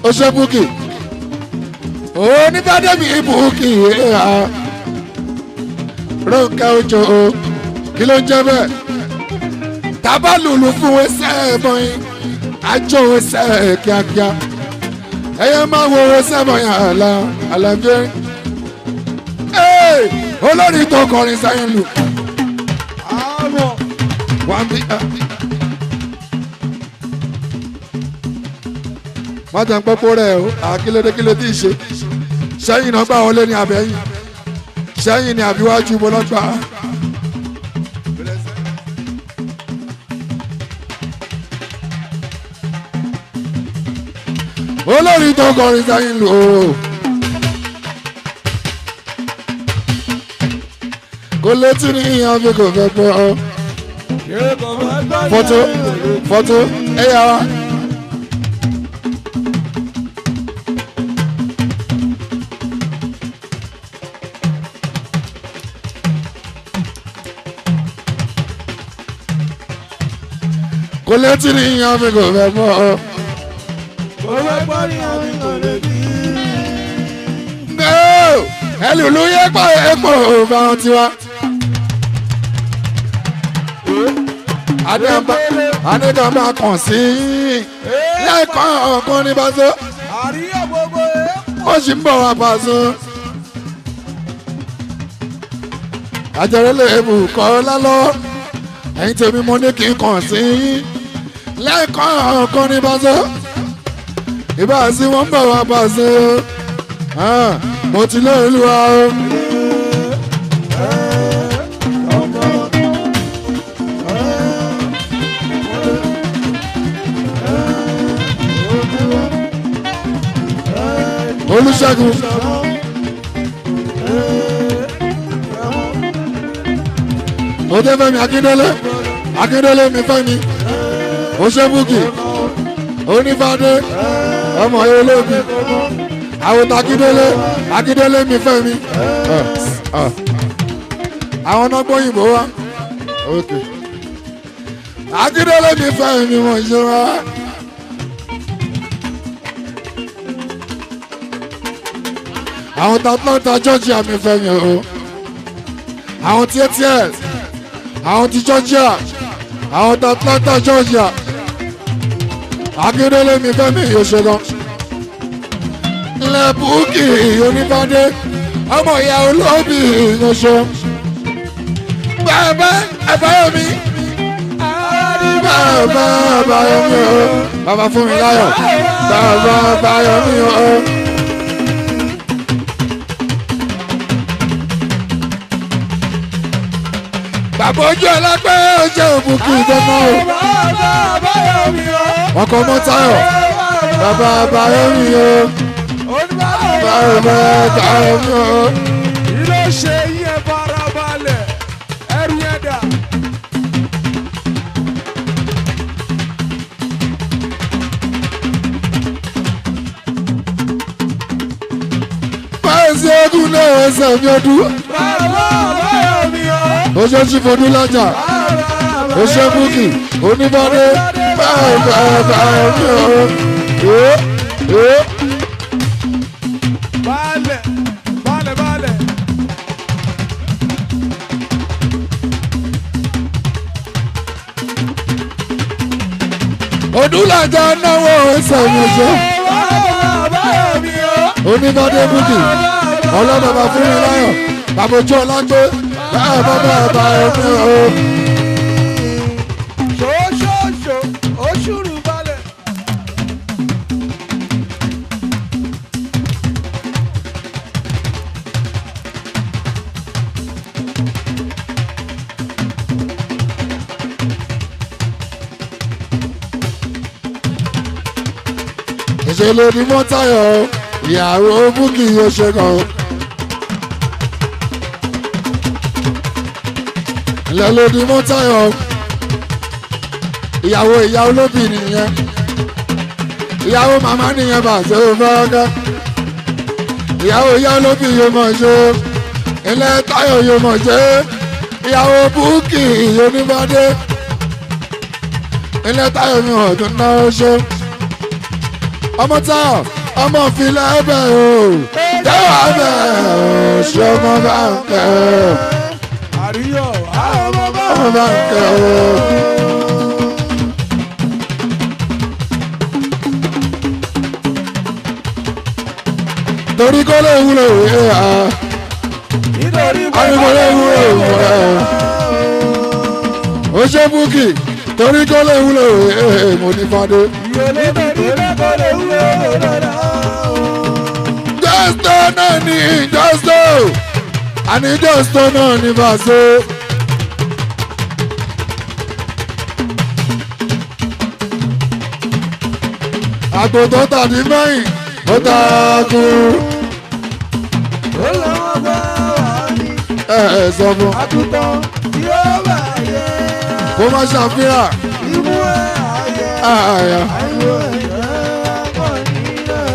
ó ṣe búkì onífàdé mi búkì Rónkẹ́ Òjó o kí ló ń jẹ́ bẹ́ẹ̀ tábàlùlù fún ẹsẹ̀ bọ́yìn àjọ ẹsẹ̀ kíákíá ẹyẹ máa wo ẹsẹ̀ bọ́yìn àlàbí olórí tó kọrin sáyẹn lù wọ́n bí wọ́n tẹ̀ ń pọ́pọ́ rẹ̀ o àkílédékílé tí ì ṣe sẹ́yìn náà gbà wọlé ní abẹ́yìn sẹ́yìn ní àbíwájú bọ́lọ́gbà. olórí tó kọrin sáyìn lù o kò létí ní ìyàn fi kò fẹ́ gbọ́ ọ. fọ́tò ẹ̀yà wa. kò létí ní ìyàn fi kò fẹ́ gbọ́ ọ. ẹlùlú yẹ pa epo bá wọn tiwa. adékànbá kàn sí lẹ́ẹ̀kan ọ̀kan ní Paso ó sì ń bọ̀ wá Paso. àjẹrẹ́lẹ̀ èbù kọ́ lálọ́ ẹ̀yin tèmi mo ní kí n kàn sí lẹ́ẹ̀kan ọ̀kan ní Paso. ìbá sí wọn ń bọ̀ wá Paso mo ti lé Olúwa o. Olúṣẹ́gun Odefẹ́mi Akíndélé mi Fẹ́mi Oṣébùkì Onífàdé ọmọ olóògbé àwọn Akíndélé mi Fẹ́mi àwọn ọgbọ́n òyìnbó wa Akíndélé mi Fẹ́mi wọ́n ṣe wá. àwọn Atlanta Georgia mi Fẹ́mi o àwọn TTS àwọn ti Georgia àwọn Atlanta Georgia Akíndélé mi Fẹ́mi yóò ṣe gan. Búkì Onífàdé ọmọ ìyá olóbì ìyanṣọ bàbá Àbáyọ̀mí bàbá Àbáyọ̀mí o bàbá Fúnmiláyọ̀ bàbá Àbáyọ̀mí o. bàbá ojú ẹlẹgbẹ́ ọjọ́ Búkì ìdáná o ọkọ̀ mọ́tayọ̀ bàbá Àbáyọ̀mí o. ilé ṣe yẹ farabalẹ̀ ẹrù yẹn dà. Báyìí ogun náà ẹsẹ̀ mi ọdún. Oṣù tí fọdún lájà. Oṣù Búkì Onífàdé báyìí Balẹ̀. Odúlàjà náwó ẹsẹ̀ mi ọjọ́. Onífàdé Búkì ọlọ́bàbà Fúnmiláyọ̀ bàbójú ọlágbé bàbá ẹ̀mí o. ṣoṣoṣo oṣùrù balẹ̀. ṣe lè ní mọ́tàyọ̀ ìyàwó búkì yóò ṣe kàn. ilẹ̀ lè ní mọ́tàyọ̀ ìyàwó ìyá olóbì nìyẹn ìyàwó màmá nìyẹn bá ṣe é fọ́ọ́kẹ́ ìyàwó ìyá olóbì yóò mọ̀ ṣe ilẹ̀ táyọ̀ yóò mọ̀ ṣe ìyàwó búkì yóò ní bá dé ilẹ̀ táyọ̀ mi ò tún náà ṣe ọmọ táyọ̀ ọmọ ìfilẹ̀ ẹ̀bẹ̀ o jẹ́wọ́ ẹ̀bẹ̀ o ṣé ọmọ bá ń kẹ́ o àríyọ̀ ọmọ bá ń kẹ́ o. torí kó lè wúlò wíwé ha nítorí kó lè wúlò wíwé o ṣe búkì torí kó lè wúlò wíwé mo ní fadé. jọ́sítọ́ náà ní jọ́sítọ́ àní jọ́sítọ́ náà ní fàṣọ. àgbò tó tàbí mẹ́yìn ó ta kú. ó lọ́wọ́ bá wà ní sọ fún àtúntàn tí ó bá yẹ. kó má ṣàfihàn. Imú ẹ̀ ayẹ. àyà Ayọ̀ ẹ̀jẹ̀ pọ̀ nílẹ̀.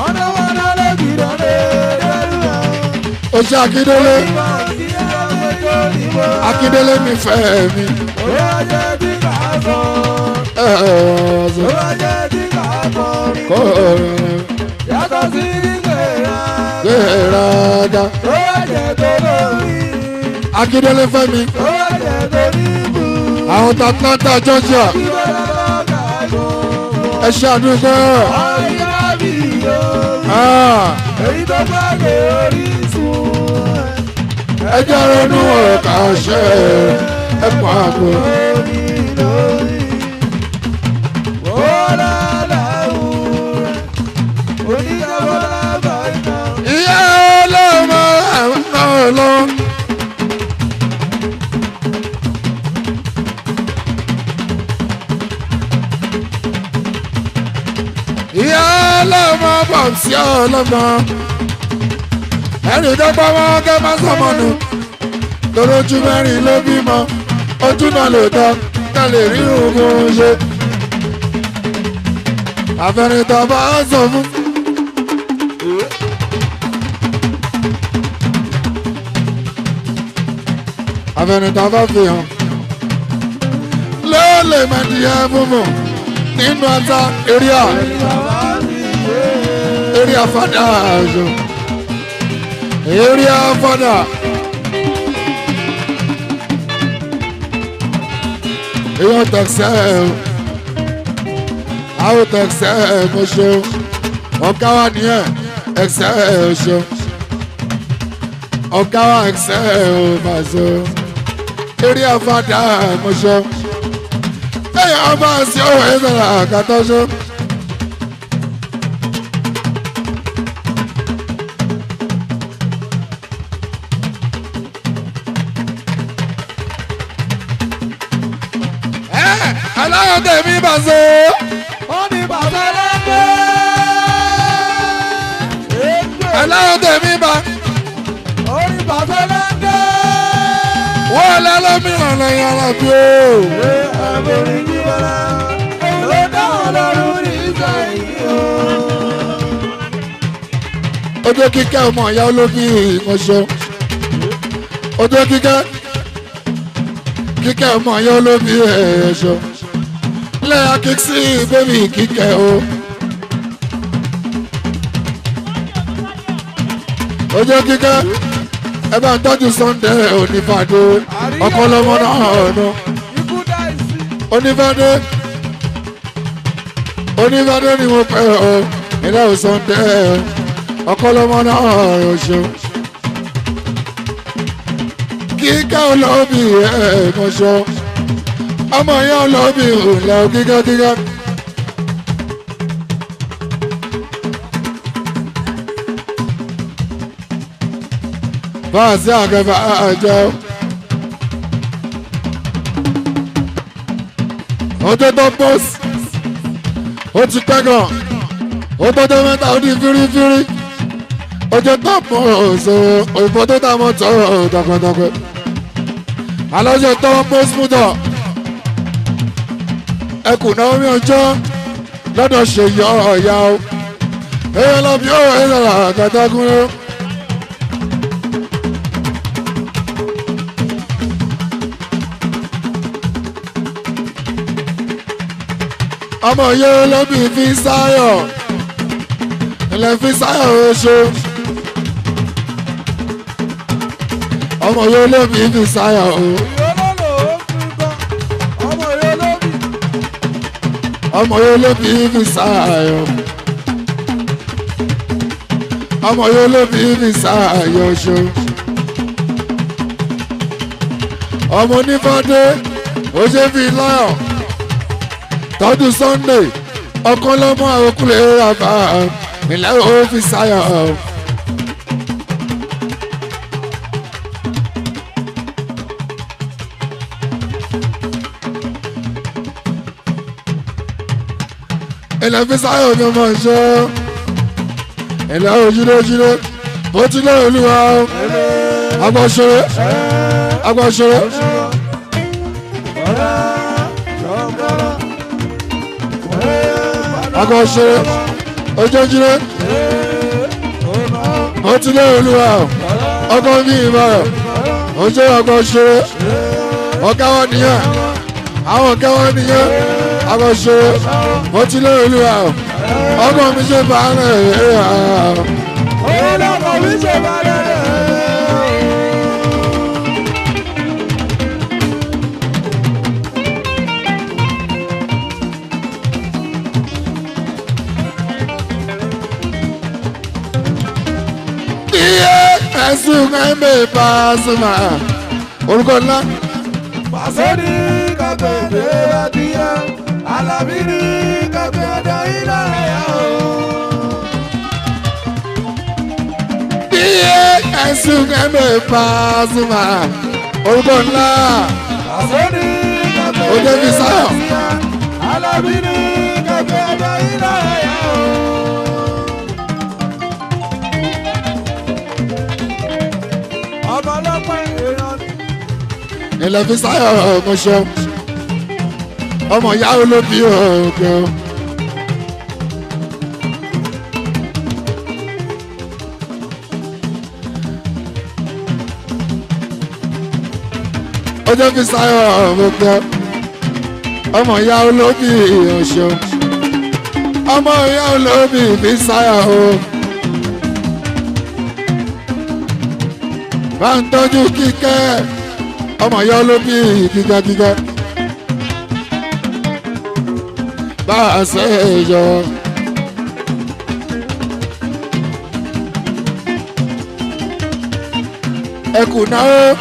Ọ̀nà wọn lọ́lọ́ kìlọ̀ lé dẹ́rù ẹ̀. ó ṣe Akíndélé Ìwà kí àwọn ètò ìbò. Akíndélé mi fẹ́ mi. Ó wá jẹ́ tí kà á sọ. Ó wá jẹ́ tí kà á sọ rí. kó Yàtọ̀ sí gbéra. gbéraga. Ó wá jẹ́ tó lórí. Akíndélé fẹ́ mi. Ó wá jẹ́ tó níbù. àwọn tó Atlanta Georgia Ìwé lọ́lọ́ kà á gbọ́. ẹ ṣe àdúgbò. Àyàbí yóò. Èyí tó gbàgbé orísun ẹ jẹ́ ronú ọ̀ka ṣe ẹ pa àgbo. lórí lórí. Wọ́lá làwùrẹ́, oníkàwọ́lá bàjẹ́. ìyá ọlọ́mọ àwọn lọ. ìyá ọlọ́mọ bọ̀ sí ọlọ́mọ. ẹnì dọ́gba wọn kẹ́ máa sọmọ nù. lójú mẹ́rin ló bímọ ojú náà lè tọ́ ká lè rí ogun ṣe. àfẹnitọ́ bá sọ fún. àfẹnitọ́ bá fi hàn. ló lè mẹ́tìyẹ fúnfún nínú ata area fada àjò area fada. èèyàn tẹ̀sẹ̀ ẹ̀ àwọn tẹ̀sẹ̀ ẹ̀ mo ṣe ọ̀gá wa nìyẹn ẹ̀sẹ̀ ẹ̀ ṣe ọ̀gá wa ẹ̀sẹ̀ ẹ̀ máa ṣe area fada mo ṣe èèyàn bá ṣe òwe ìṣẹ̀lẹ̀ àkàtọ́ ṣe. aláwọ̀ tẹ̀mí bá ṣe. Ó ní bàbá lẹ́gbẹ́. aláwọ̀ tẹ̀mí bá. Ó ní bàbá lẹ́gbẹ́. wọ́n lẹ́lọ́mìíràn lẹ́yìn alábí o. Àbòrí ní bọ́lá. Ló dáhùn lọ́rùn ní sẹ́yìn o. ojú kíkẹ́ ọmọ ìyá olóbì ìmọ̀ṣọ́. ojú kíkẹ́ ọmọ ìyá olóbì ẹ̀ṣọ́. lẹ́yà kíksí bébì kíkẹ́ o. ojú kíkẹ́ ẹ bá ń tọ́jú Sunday onífàdé ọkọlọmọ náà ọ̀nà Ikú dá ìsí. onífàdé ni mo pẹ́ o ilé Sunday ọkọlọmọ náà ọ̀ṣọ́. kíkẹ́ olóbì ẹ̀ẹ́mọ̀ṣọ́ ọmọ yẹn olóbì òǹlẹ̀ kíkẹ́. Fáàsì àgẹ́fà àjẹ́ ọjọ́ tó bọ́ọ̀sì ó ti pẹ́ gan ó tọ́jọ́ mẹ́ta ó di fírífírí ó jẹ́ tọ́pọ̀ òṣòro òyìnbó tó dá mọ́tò tọkàntọkàn alọ́jọ́ tọ́wọ́ pósítmùtọ̀ ẹkùn náà mi ọjọ́ lọ́dọ̀ ṣe yọ ọ̀yà o èèyàn lọ bí ó èèyàn lọ àgàtàkùn ló. ọmọ yẹn lóbi fi sáyọ̀ ilẹ̀ fi sáyọ̀ oṣù ọmọ yẹn lóbi fi sáyọ̀ o. ọmọ yẹn lóbi fi sáyọ̀ ọmọ yẹn lóbi fi sáyọ̀ oṣù ọmọ onífọ́dé ó ṣe fi láyọ̀ tọ́dún Sunday ọkàn lọ́mọ àwòkúlẹ̀ àbá ìlẹ̀ ó fi sáyọ̀. ilẹ̀ fi sáyọ̀ ni ọmọ ìṣe ilẹ̀ ojúlójúló bó ti lé olúwa agbọ̀ṣeré agbọ̀ṣeré. Agbọ̀ṣeré ojoojúlé ó ti lé olúwa ọkọ mi ìbára ojú agbọ̀ṣeré ọ̀gá wọn nìyẹn àwọn ọ̀gá wọn nìyẹn agbọ̀ṣeré ó ti lé olúwa ọkọ mi ṣe bá rẹ̀ ọkọ mi ṣe bá rẹ̀. ẹ̀sùn ẹ̀mẹ́ Pasuma orúkọ ńlá. Pàṣẹ ní kàgbé ìbéèrè adìyẹ Alábí ní kàgbé ọdọ ìdárayá o. ẹ̀sùn ẹ̀mẹ́ Pasuma orúkọ ńlá. Pàṣẹ ní kàgbé ìbéèrè adìyẹ Alábí ní kàgbé ọdọ ìdárayá o. ilẹ̀ fi sáyọ̀ ọmọṣẹ́ ọmọ ìyá olóbi ọ̀gẹ́ ọjọ́ fi sáyọ̀ ọmọkẹ́ ọmọ ìyá olóbi ọ̀ṣẹ́ ọmọ ìyá olóbi fi sáyọ̀ o bá ń tọ́jú Kíkẹ́ ọmọ ìyá olóbi gígagíga bá a ṣe yọ. ẹkù náà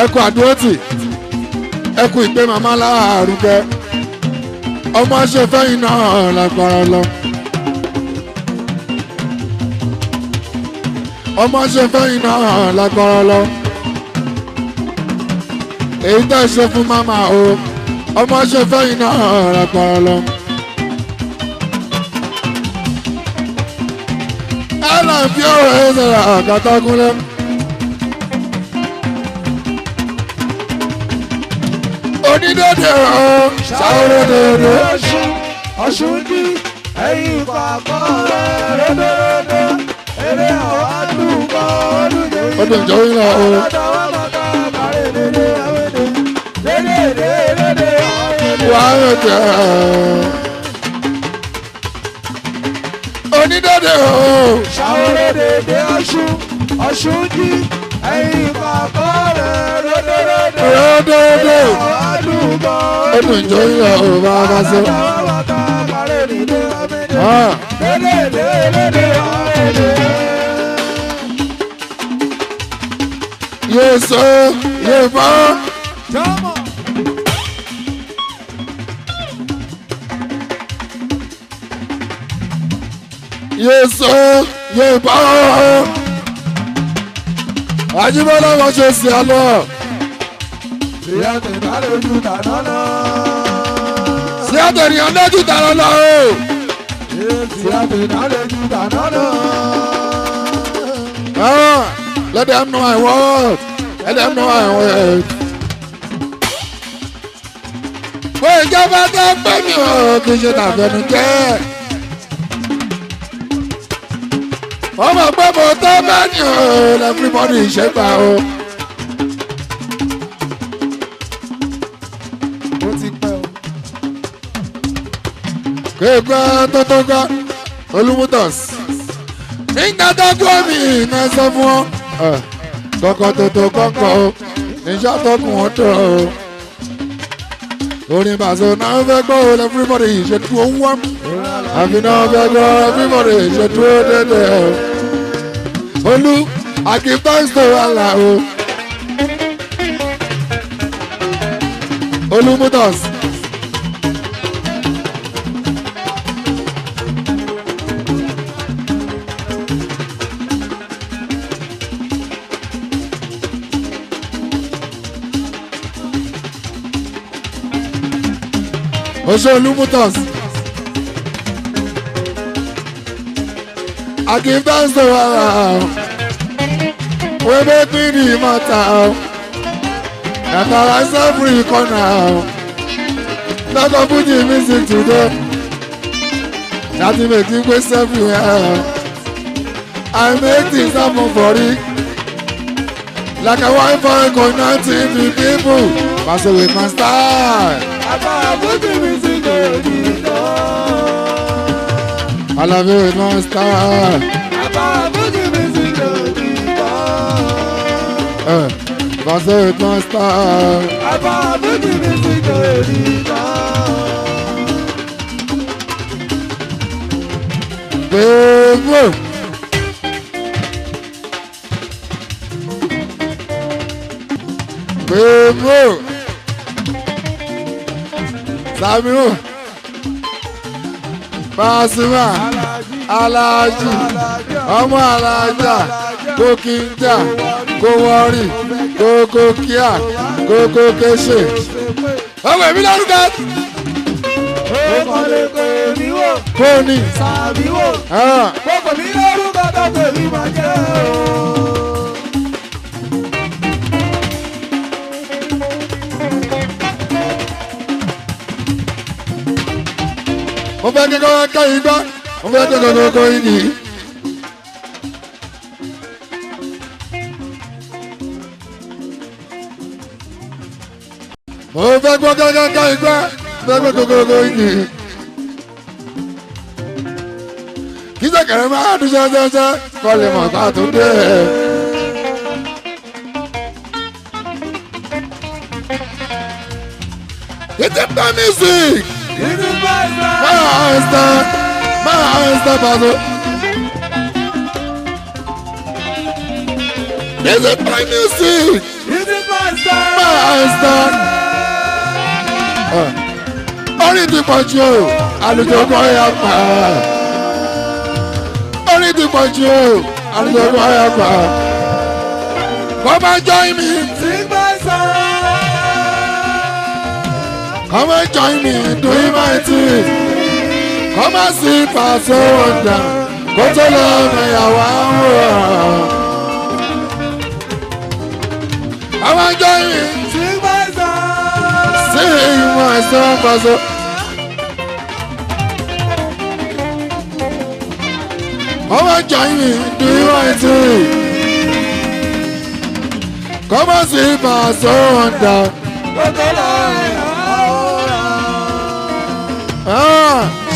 ẹkù àdúrótì ẹkù ìgbé màmá láàrúgẹ ọmọ aṣèfẹ́yìn náà lágbára lọ. ọmọ aṣèfẹ́yìn náà lágbára lọ. èyí tẹ́ ṣe fún mama o ọmọ ṣe fẹ́yìn náà lágbára lọ. ẹ là ń fi ọ̀rọ̀ ẹ sọ̀rọ̀ àkàtàkùnlẹ̀. onídòdè o ṣàwòrán dòdò. Ọ̀ṣun ní ẹ̀yìn pàpọ̀ rẹ̀ rẹ́dẹ̀rẹ́dẹ̀ eré àwọn àdúgbò olùjọ́ yìí náà o. wàá tẹ̀ onídòdè o. ṣàwòrán dèdè Ọ̀ṣun jí ẹ̀yìn pàpọ̀ rẹ̀ rẹ́dẹ̀rẹ́dẹ̀ àdúgbò olùjọ́ yìí náà o bá a bá sọ. Yeso yeba. Yeso yeba. Ajibola wọ́n ṣe sí àlọ́. ìyá tẹ̀dá lójú tàná náà. Sí àtẹ̀yìn lójú tààrà lọ o. èsì àtẹ̀yìn lójú tààrà lọ. Let them know I want. Let them know I want. Pé ìjọba tó pè mí o kì í ṣe tàfẹ́nu jẹ́. Wọ́n mọ̀ pé mo tó bá ní o everybody ṣe gbà o. Ó ti pẹ́ o. Kéèké tó gbá Olúmútọ̀s. Nígbà tó gbọ́ mi iná sọ fún ọ. Kọ́kọ́ tó kọ́kọ́ o. Níṣẹ́ tó kún ó tó o. Orin Paso náà fẹ́ gbọ́ o everybody ṣe dúró wọ́n. Àfi náà fẹ́ gbọ́ everybody ṣe dúró dédé o. Olú, I give thanks to Allah o. Olúmútọ̀s. Oṣù Olúmútọ̀s. I give thanks to Allah. We make me the matter. And I rise every corner. Not gonna put the music today. That will make you waste everywhere. I make things happen for it. Like a Wi-Fi connecting the people. Pass away my style. I love you with my style. Pass away with my style. Baby. Baby. Samiu. Pasuma. Alhaji. Ọmọ Alhaja. Kò kí n jà. Kò wọrí. Kò kíá. Kò kéṣe. Ọmọ èmi lórúkọ. Kóni. Sàbíwò. Kókò mi lórúkọ tó pè mí máa jẹ́ o. Mo fẹ́ kékeré ká igbá. Mo fẹ́ kékeré kó iyì. Mo fẹ́ gbọ́ kékeré ká igbá. Mo fẹ́ kékeré kó iyì. Kí sẹ̀kẹ̀rẹ̀ máa dún ṣẹ́ṣẹ́ṣẹ́ kọ́ lè mọ̀ ká tó dé. It's a bad music. My eyes Paso. This is my music. My eyes Orí ti pọ̀ jù o, àlùjọ kọ́ ya pa. Orí ti pọ̀ jù o, àlùjọ kọ́ ya pa. Come and join me. Come and join me doing my thing. Come and see Paso wonder. Kó tó lọ ìyàwó àwọn. Come and join me. Sing my song Paso. Come and join me doing my thing. Come and see Paso wonder.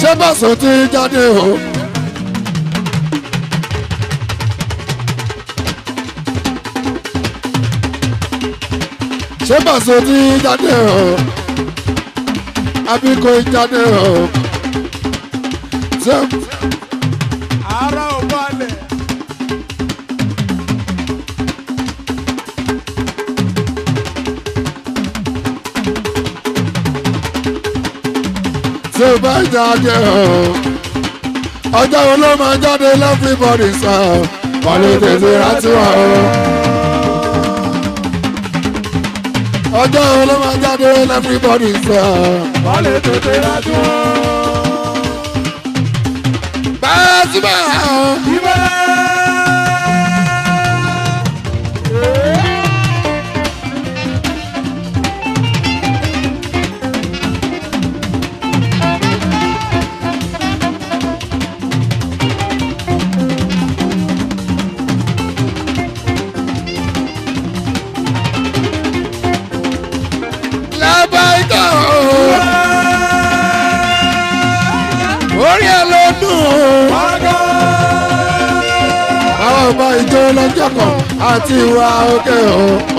Ṣé Paso ti jáde o? Ṣé Paso ti jáde o? Àbí kò jáde o? Ara ò balẹ̀. Ṣé o bá jáde o? Ọjọ́ wo ló máa jáde everybody sọ? Wọ́n lè tètè rántí wá o. ọjọ́ ló máa jáde everybody sọ. wọ́n lè tètè rájú wọn. Pasuma. ibẹ̀. Orí ẹ ló dùn. Àwọn ọba ìjọ lọ́jọ́ kan àti ìwà òkè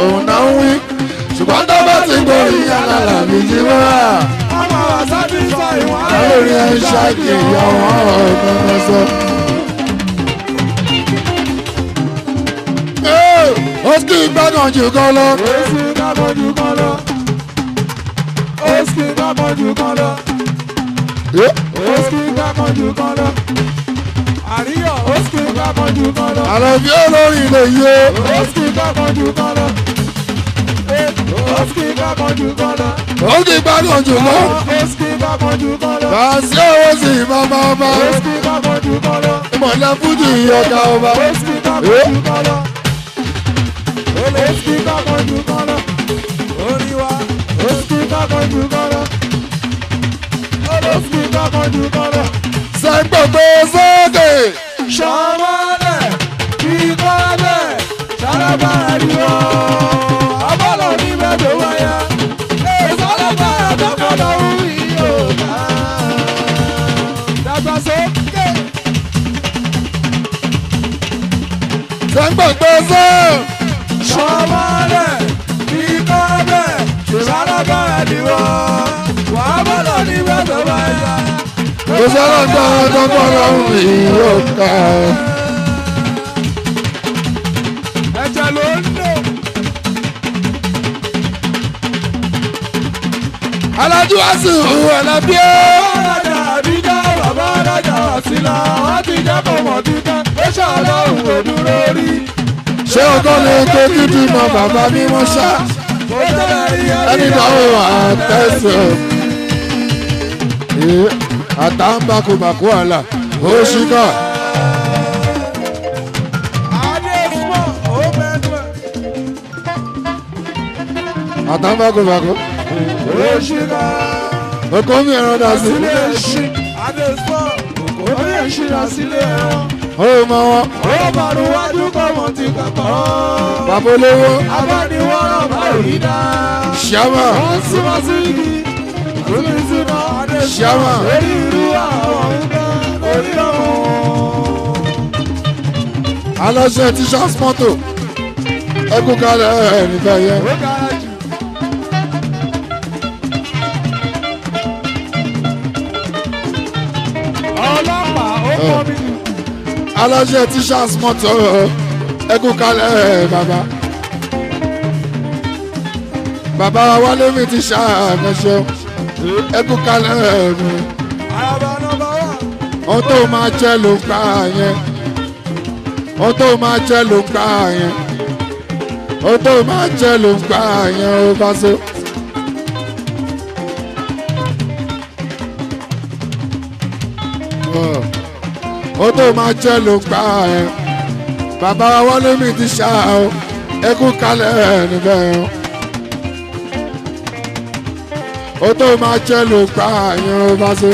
òun náà ń wí. Ṣùgbọ́n tó bá ti gbórí alálà mi jí wá. ọmọ àṣàbí sọ ìwọ̀n. Lórí ẹ ń ṣáàkì ìyàwó ọ̀gbọ́n sọ. Ó kí gbọ́dọ̀ jù kan lọ. ó sì gbàgbọ́ jù kan lọ. ó sì gbàgbọ́ jù kan lọ. ó sì gbàgbọ́ jù kan lọ. àríyọ̀ ó sì gbàgbọ́ jù kan lọ. Àlàbí olórin lè yé. ó sì gbàgbọ́ jù kan lọ. ó sì gbàgbọ́ jù kan lọ. Ó kí gbọ́dọ̀ jù lọ. ó sì gbàgbọ́ jù kan lọ. Bàásì owó sì bàbá ọba. ó sì gbàgbọ́ jù kan lọ. Ìmọ̀lẹ́ Fújì ọ̀gá ọba. ó sì gbàgbọ́ jù kan lọ. ó sì gbàgbọ́ jù kan lọ. oríwá ó sì gbàgbọ́ jù kan lọ. ó sì gbàgbọ́ jù kan lọ. Sẹ́gbọ̀gbọ̀ sókè. Ṣọmọlẹ̀ kíkọ́lẹ̀ ṣàlàbà àríwọ̀ abọ́lọ̀ ní mẹ́tò wáyà ṣàlàbà àtọ́kọ̀lọ̀ wí òkà. Dàgbàsókè. Sẹ́gbọ̀gbọ̀ sókè. Ṣọmọlẹ̀ kíkọ́lẹ̀ ṣàlàbà àríwọ̀ abọ́lọ̀ ní mẹ́tò wáyà. Kò sọ́rọ̀ gbọ́ ọ̀dọ́gbọ́ lọ́rùn yóò ká. Ẹ̀jẹ̀ ló ń lò. Alájú wá sí ìhù Àlàbí ó. Ọ̀rajà àbíjá bàbá ọ̀rajà àsìlá wọ́n ti jẹ́ kó mọ̀ títẹ́ ó ṣàlọ́hùn òdúró rí. Ṣé ọkọ lè ké títí mọ bàbá mímọ́ ṣá? Ó tẹ́lẹ̀ rí Ẹni dánwò àtẹ̀sọ̀. Àtàǹbàkùbàkù àlà ó ṣíkà. Adé súnmọ́ ó mẹ́nu ẹ̀. Àtàǹbàkùbàkù. Ó ṣíra. Oko mi ẹran dà sí. Sílé ṣí. Adé súnmọ́ ó lè ṣíra sílé ẹran. Ó mọ wọn. Ó bàrù wájú kọ́ wọn ti kàkọ́. Bàbá olówó. Abániwọ́rọ̀ báyìí dá. Ṣíámà. Wọ́n súnmọ́ sí igi. Àtúntì súnmọ́ Adé Ṣíámà. lórí irú àwọn nǹkan orí ọ̀hún. Aláṣẹ t-shirt mọ́tò. Ẹ kú kalẹ̀ ẹ̀ níbẹ̀ yẹn. Ó kára jù. Ọlọ́pàá ó kọ́ mi jù. Aláṣẹ t-shirt mọ́tò. Ẹ kú kalẹ̀ ẹ̀ bàbá. Bàbá Wálé mi ti ṣàmẹ́ṣẹ́. Ẹ kú kalẹ̀ ẹ̀ mi. Àyàbá nọ́mbà wà. Ohun tó máa jẹ́ ló ń gbà yẹn. Ohun tó máa jẹ́ ló ń gbà yẹn. Ohun tó máa jẹ́ ló ń gbà yẹn ó bá so. Ohun tó máa jẹ́ ló ń gbà yẹn. Bàbá Wálé mi ti ṣá o. Ẹ kú kalẹ̀ níbẹ̀ yẹn. Ohun tó máa jẹ́ ló ń gbà yẹn ó bá so.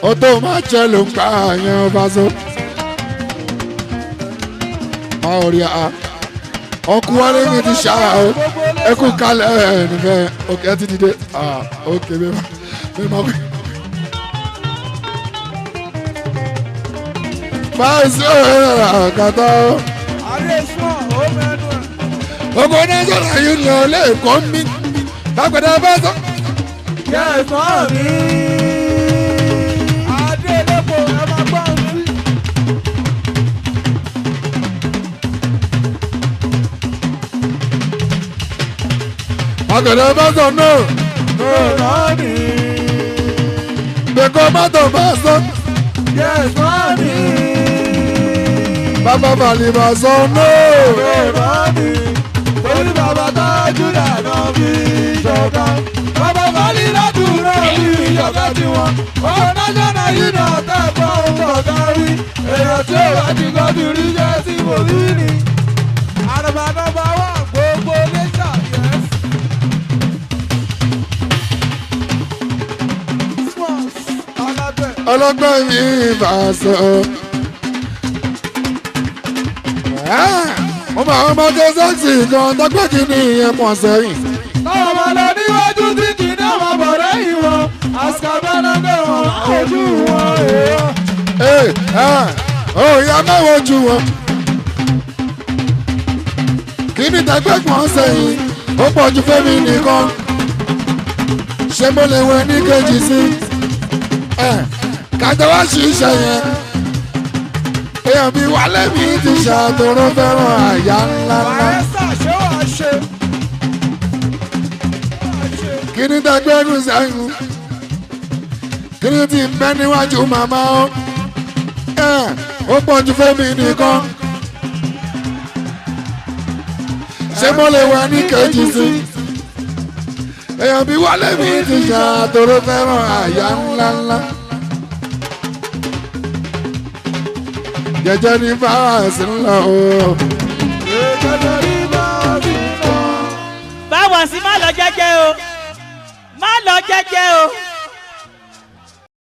Ó tó máa jẹ́ ló ń gbà yẹn ó bá so. Máa rí a. Ọkùn Wálé mi ti ṣá o. Ẹ kú kalẹ̀ níbẹ̀. Òkè ẹ ti dìde. Òkè mi máa wí. Báyìí sí òun àkàtà o. Adé súnmọ́ ó mẹ́nu ẹ̀. Gbogbo Nàìjíríà yìí ni ọ lè kọ́ mi. Bágbẹ̀dẹ bá sọ. Kẹ̀sán mi. Adé lẹ́kọ̀ọ́ ẹ máa gbọ́ ohun tí. ọ̀gẹ̀dẹ̀ bá sọ náà. money. Bẹ́ẹ̀kọ́ mọ́tò bá sọ. Yes, money. Bàbá Bàlí bá sọ náà. Money. Torí bàbá tájú lànà bí ìjọba. Bàbá Bàlí ládùúrà bí ìjọba tiwọn. Ọ̀rọ̀ nájọ́nà yìí náà tẹ́gbọ́ ọ̀gá rí. Èèyàn tí ó wá ti gọ́dù rí jẹ́ tí mo rí ni. Àrùbá nọ́mbà wà gbogbo lẹ́tà yẹn. Ọlọ́gbọ́n mi bá sọ. Mo máa ń mọ́tò sọ́ọ̀sì kan tọ́gbẹ́ kìíní ìyẹn pọ̀ sẹ́yìn. Táwọn ọmọ lọ níwájú tí kì í náà máa bọ̀ lẹ́yìn wọn. Àṣìkàbẹ́nà gbé wọn ojú wọn èèyàn. Ìyá mẹ́wàá ojú wọn. Kìíní tẹ́gbẹ́ pọ̀ sẹ́yìn. Ó pọ̀ ju fẹ́mi nìkan. Ṣé mo lè wẹ ní kejì sí? Kàtà wá ṣiṣẹ́ yẹn. Èèyàn bíi wálé mi ti ṣàtòrò fẹ́ràn àyà ńlá ńlá. Bàrẹ́sà ṣé wàá ṣe? Kíní tẹgbẹ́nu sẹ́yìn. Kíní ti ń bẹ́ níwájú màmá ó. Ó pọ̀ ju fẹ́mi nìkan. Ṣé mo lè wẹ ní kejì sí? Èèyàn bíi wálé mi ti ṣàtòrò fẹ́ràn àyà ńlá ńlá. Jẹjẹ ní fáwọsì ńlọ o. Jẹjẹ ní fáwọsì ńlọ. Báwo sí má lọ jẹ́jẹ́ o, má lọ jẹ́jẹ́ o.